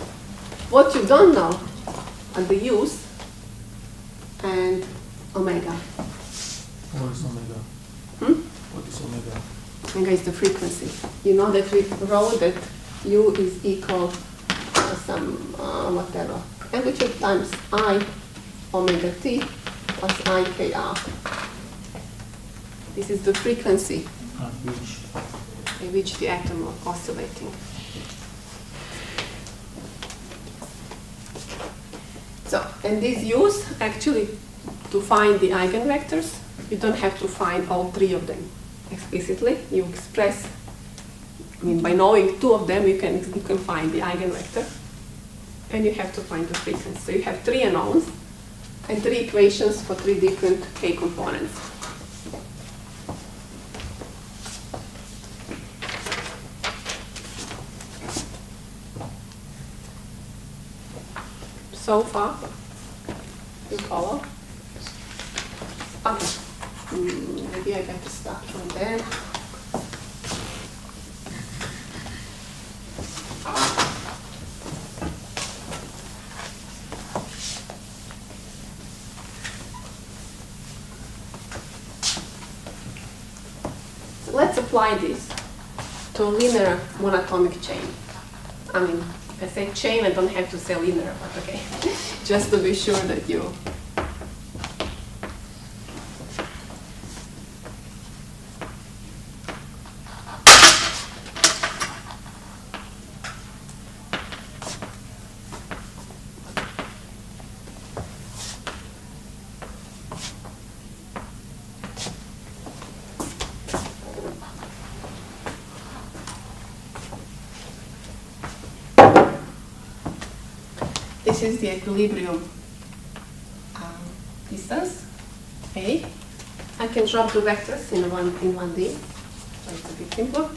What you don't know are the U's and omega. What is omega? What is omega? Omega is the frequency. You know that we wrote that U is equal to some whatever amplitude times I omega t plus I kr. This is the frequency Which? which the atom are oscillating. So, and this use actually to find the eigenvectors, you don't have to find all three of them explicitly. You express, I mean, by knowing two of them, you can find the eigenvector, and you have to find the frequency. So you have three unknowns and three equations for three different K components. So far, you follow? Okay. Maybe I get to start from there. So let's apply this to a linear monatomic chain. I mean, if I say chain, I don't have to say linear, but okay. Just to be sure that you. This is the equilibrium distance, A. I can drop the vectors in 1D, so it's a bit simpler.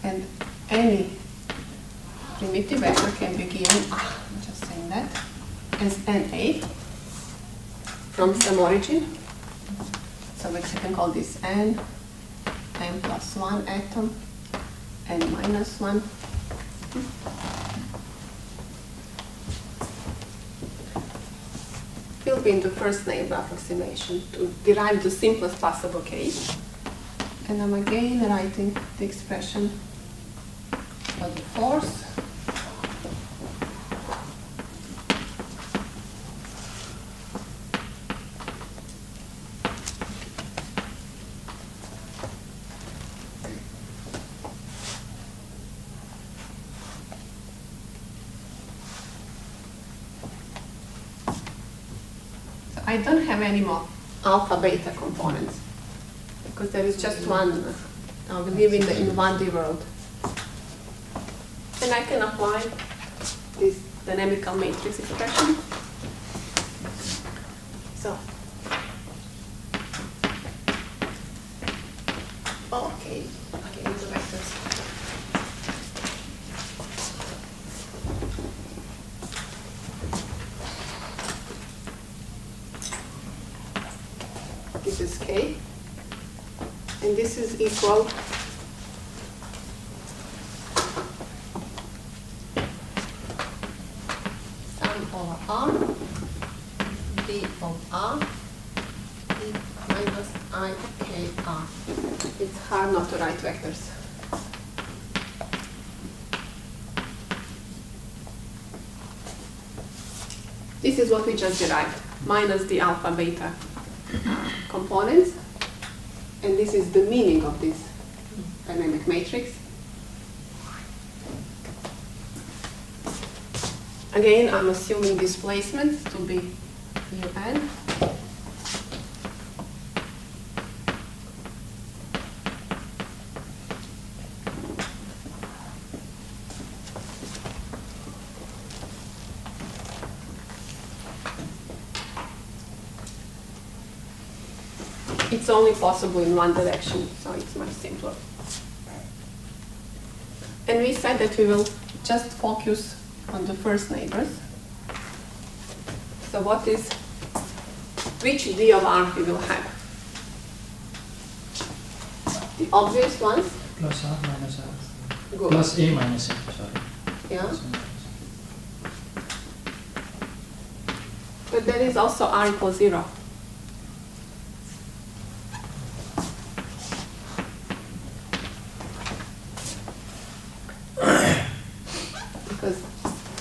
And any primitive vector can be given, I'm just saying that, as NA from some origin. So I can call this N plus 1 atom, N minus 1. Will be in the first neighbor approximation to derive the simplest possible case. And I'm again writing the expression for the force. I don't have any more alpha beta components because there is just one. We live in 1D world. And I can apply this dynamical matrix expression. So, okay, the vectors. This is K, and this is equal sum over R, D of R, D minus I K R. It's hard not to write vectors. This is what we just derived, minus the alpha beta components, and this is the meaning of this dynamic matrix. Again, I'm assuming displacement to be UN. It's only possible in one direction, so it's much simpler. And we said that we will just focus on the first neighbors. So which D of R we will have? The obvious ones? Plus R minus R. Good. Plus A minus A, sorry. Yeah. But there is also R equals 0. Because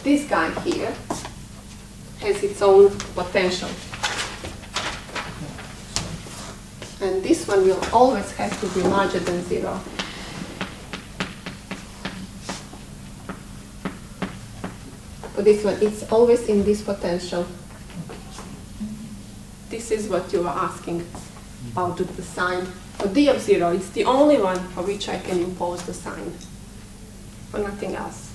this guy here has its own potential. And this one will always have to be larger than 0. For this one, it's always in this potential. This is what you are asking about the sign. For d of 0, it's the only one for which I can impose the sign, for nothing else.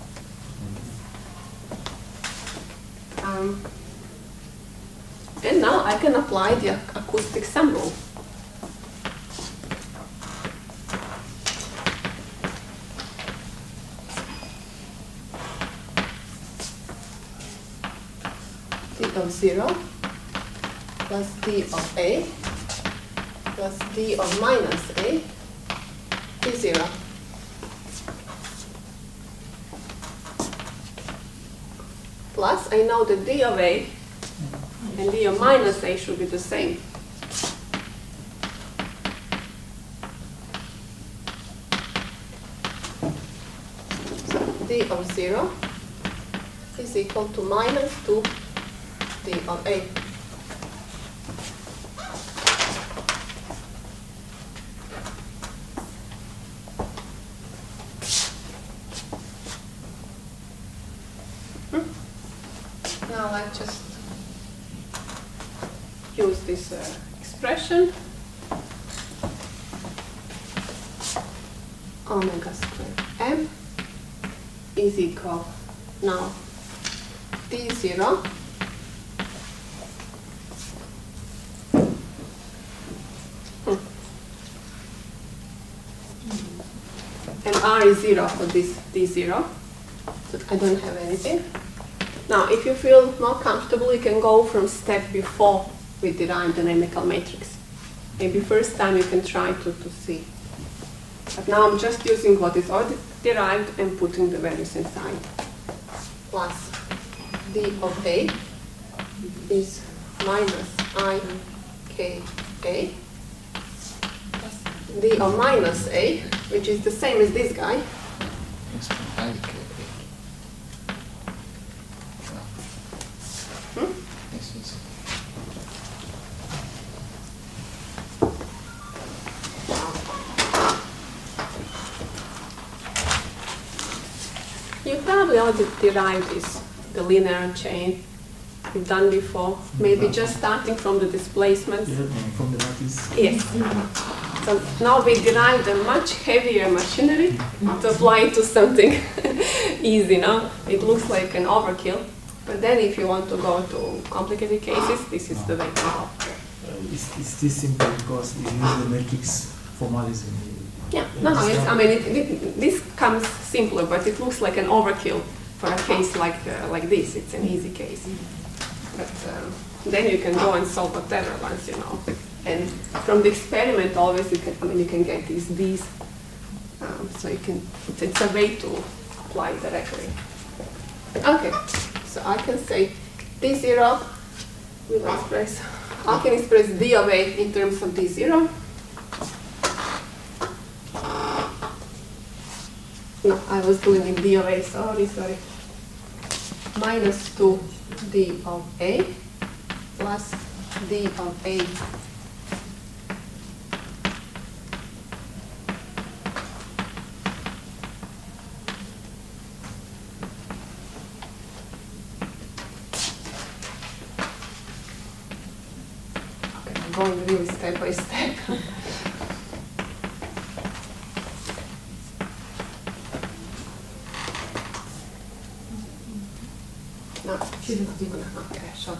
And now I can apply the acoustic sum rule. D of 0 plus d of a plus d of minus a is 0. Plus, I know that d of a and d of minus a should be the same. So d of 0 is equal to minus 2 d of a. Now let's just use this expression. Omega squared m is equal now d0 and r is 0 for this d0, so I don't have anything. Now, if you feel more comfortable, you can go from step before we derive dynamical matrix. Maybe first time you can try to see. But now I'm just using what is already derived and putting the values inside. Plus d of a is minus I k a plus d of minus a, which is the same as this guy. You probably already derived this, the linear chain we've done before, maybe just starting from the displacements. From the lattice. Yes. So now we derived a much heavier machinery to apply it to something easy, no? It looks like an overkill, but then if you want to go to complicated cases, this is the way to go. It's this simple because you use the matrix formalism. Yeah, no, it's, I mean, this comes simpler, but it looks like an overkill for a case like this. It's an easy case, but then you can go and solve whatever once you know. And from the experiment, always you can get these, so you can. It's a way to apply directly. Okay, so I can say d0 will express. I can express d of a in terms of d0. No, I was doing it d of a, sorry. Minus 2 d of a plus d of a okay, I'm going really step by step. No, she's not even okay, sorry.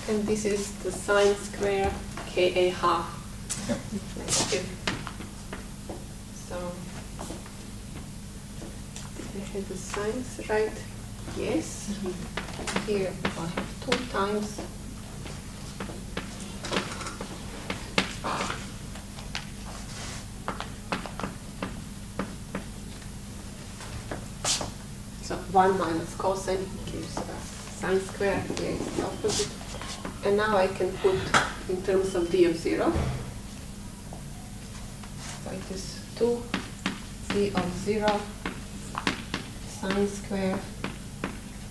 And this is the sine square Ka half. Yep. Negative. So, did I have the signs right? Yes. Here I have 2 times. So 1 minus cosine gives sine square, here is the opposite. And now I can put in terms of d of 0. So it is 2 d of 0 sine square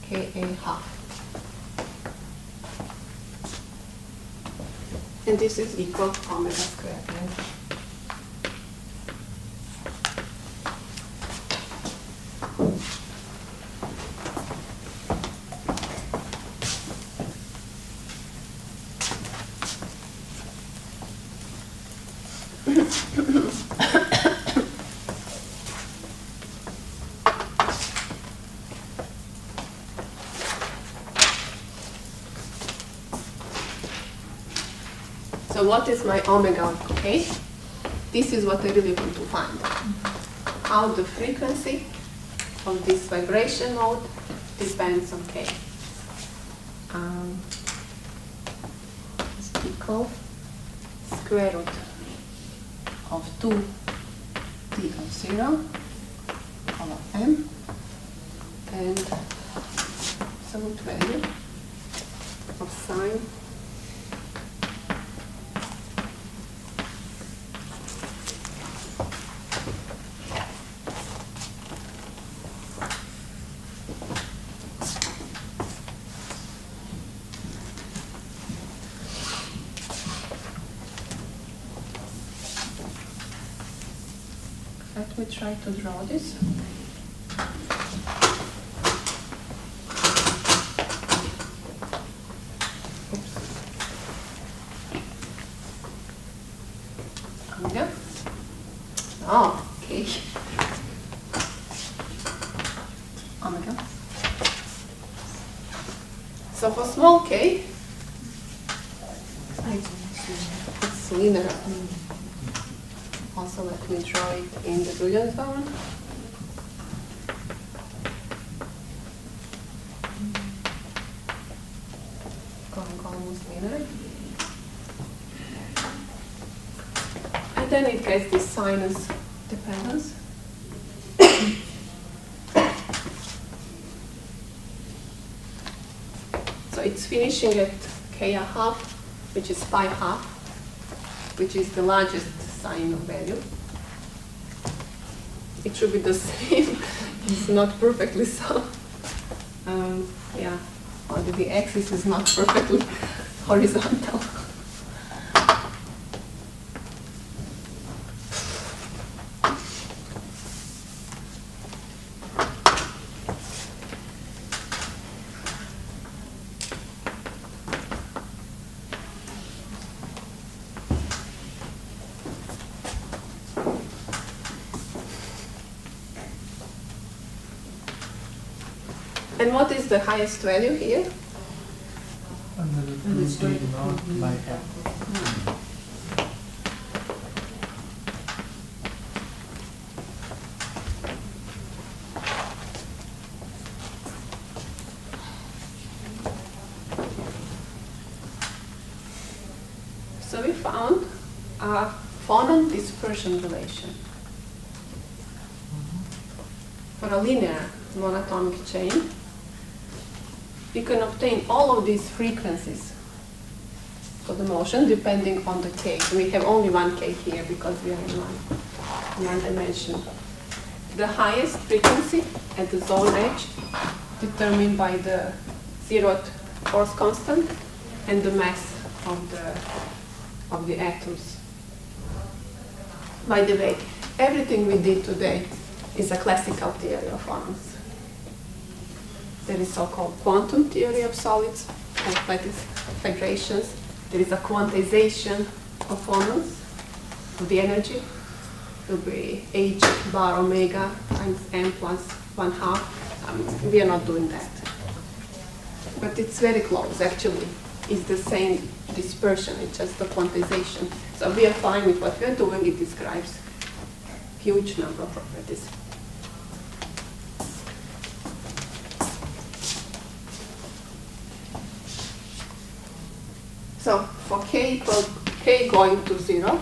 ka half. And this is equal omega squared. So what is my omega of k? This is what I really want to find. How the frequency of this vibration mode depends on k. It's equal square root of 2 d of 0 over m and absolute value of sine Let me try to draw this. Oops. Omega. Oh, okay. Omega. So for small k, it's linear. Also, let me draw it in the Boolean zone. Going almost linear. And then it gets this sinus dependence. So it's finishing at k a half, which is pi half, which is the largest sine value. It should be the same. It's not perfectly so. Yeah, only the axis is not perfectly horizontal. And what is the highest value here? Under the 2 d naught by m. So we found a phonon dispersion relation for a linear monatomic chain. You can obtain all of these frequencies for the motion depending on the k. We have only one k here because we are in one dimension. The highest frequency at the zone edge determined by the zeroth force constant and the mass of the atoms. By the way, everything we did today is a classical theory of phonons. There is so-called quantum theory of solids and vibrations. There is a quantization of phonons, of the energy. It will be h bar omega times m plus 1/2. We are not doing that. But it's very close, actually. It's the same dispersion, it's just the quantization. So we are fine with what we are doing. It describes huge number of properties. So for k equal k going to 0,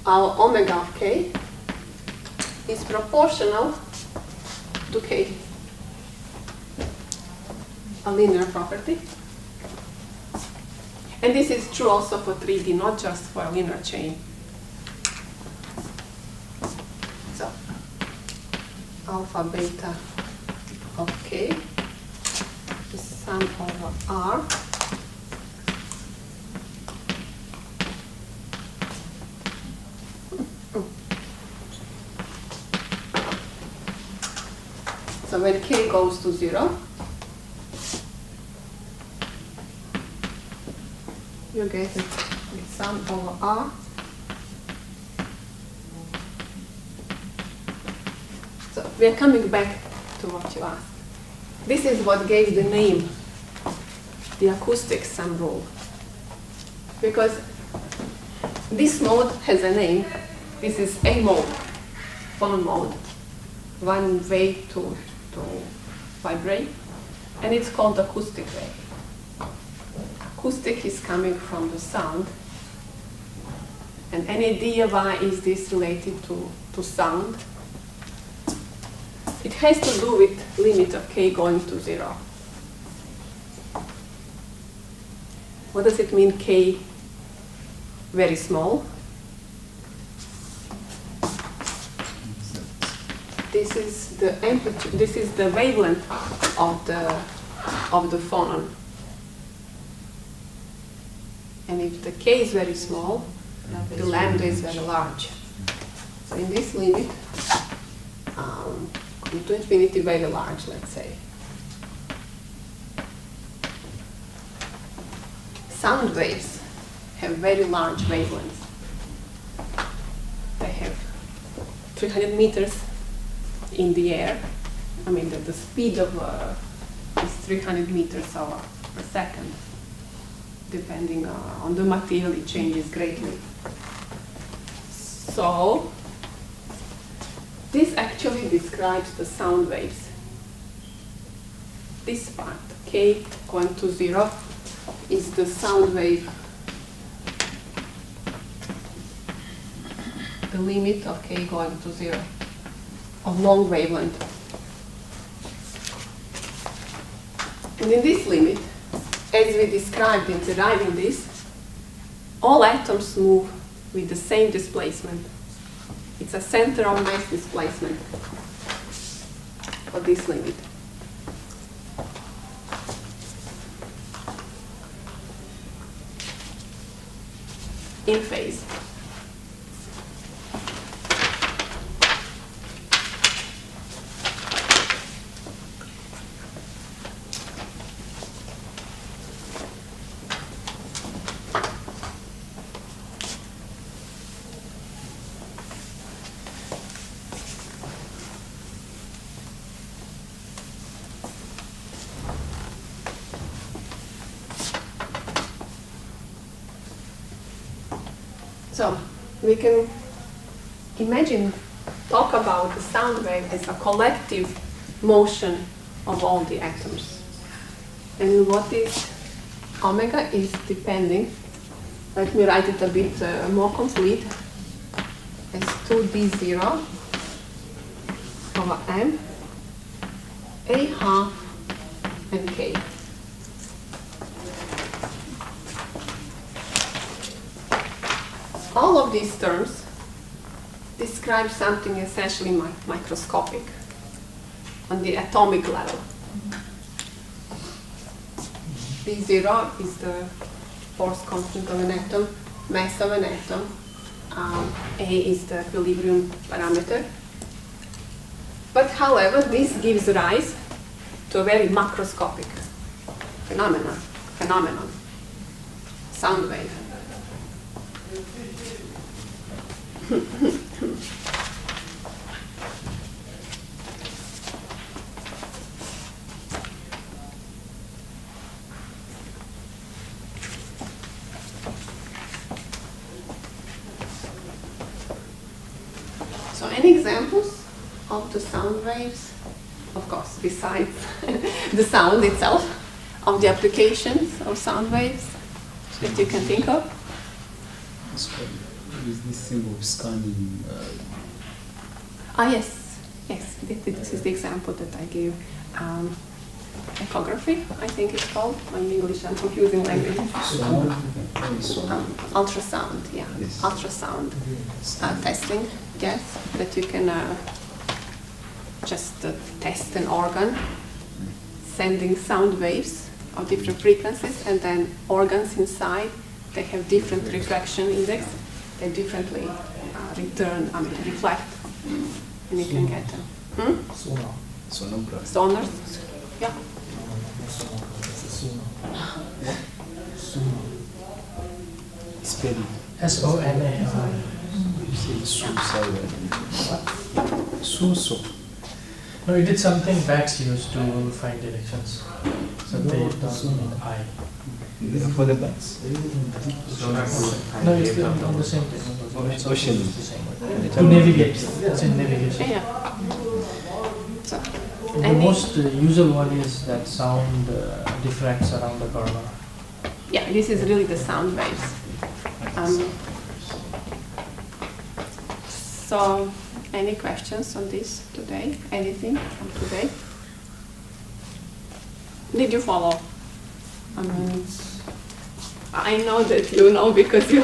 our omega of k is proportional to k a linear property. And this is true also for 3D, not just for a linear chain. So, alpha beta of k is sum over r so when k goes to 0, you get it with sum over r. So we are coming back to what you asked. This is what gave the name, the acoustic sum rule. Because this mode has a name. This is A mode, phonon mode, one way to vibrate, and it's called acoustic way. Acoustic is coming from the sound, and any idea why is this related to sound? It has to do with limit of k going to 0. What does it mean k very small? This is the amplitude, this is the wavelength of the phonon. And if the k is very small, the lambda is very large. So in this limit, to infinity very large, let's say. Sound waves have very large wavelengths. They have 300 meters in the air. I mean, the speed of is 300 meters per second. Depending on the material, it changes greatly. So, this actually describes the sound waves. This part, k going to 0, is the sound wave, the limit of k going to 0, of long wavelength. And in this limit, as we described in deriving this, all atoms move with the same displacement. It's a center of mass displacement for this limit. In phase. So we can talk about the sound wave as a collective motion of all the atoms. And what is omega is depending, let me write it a bit more complete, as 2d0 over m, a half, and k. All of these terms describe something essentially microscopic on the atomic level. D0 is the force constant of an atom, mass of an atom. A is the equilibrium parameter. But however, this gives rise to a very macroscopic phenomenon, sound wave. So any examples of the sound waves? Of course, besides the sound itself, of the applications of sound waves that you can think of? Is this symbol of scanning? Yes. This is the example that I gave. echography, I think it's called. In English, I'm confusing language. Ultrasound, yeah. Yes. Ultrasound testing, yes, that you can just test an organ, sending sound waves of different frequencies, and then organs inside, they have different refraction index, they differently reflect, and you can get them. Sonar. Sonography. Sonars, yeah. Sonar. Spelling. S-O-N-A-R. Suso. No, it did something bats use to find directions. So they don't need I. For the bats. No, it's on the same thing. It's Ocean. also the same. To navigate. It's in navigation. Yeah. So, The most usual one is that sound diffracts around the corner. yeah, this is really the sound waves. So, any questions on this today? Anything from today? Did you follow? I know that you know because you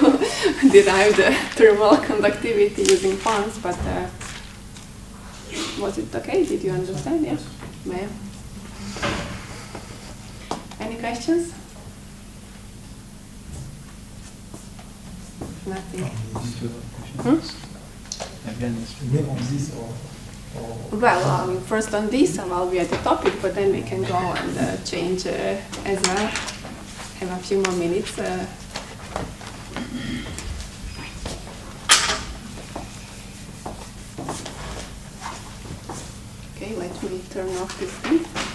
derived the thermal conductivity using phons, but was it okay? Did you understand? Yeah? Yeah. Any questions? Nothing. Well, first on this, I'll be at the topic, but then we can go and change as well. Have a few more minutes. Okay, let me turn off this thing.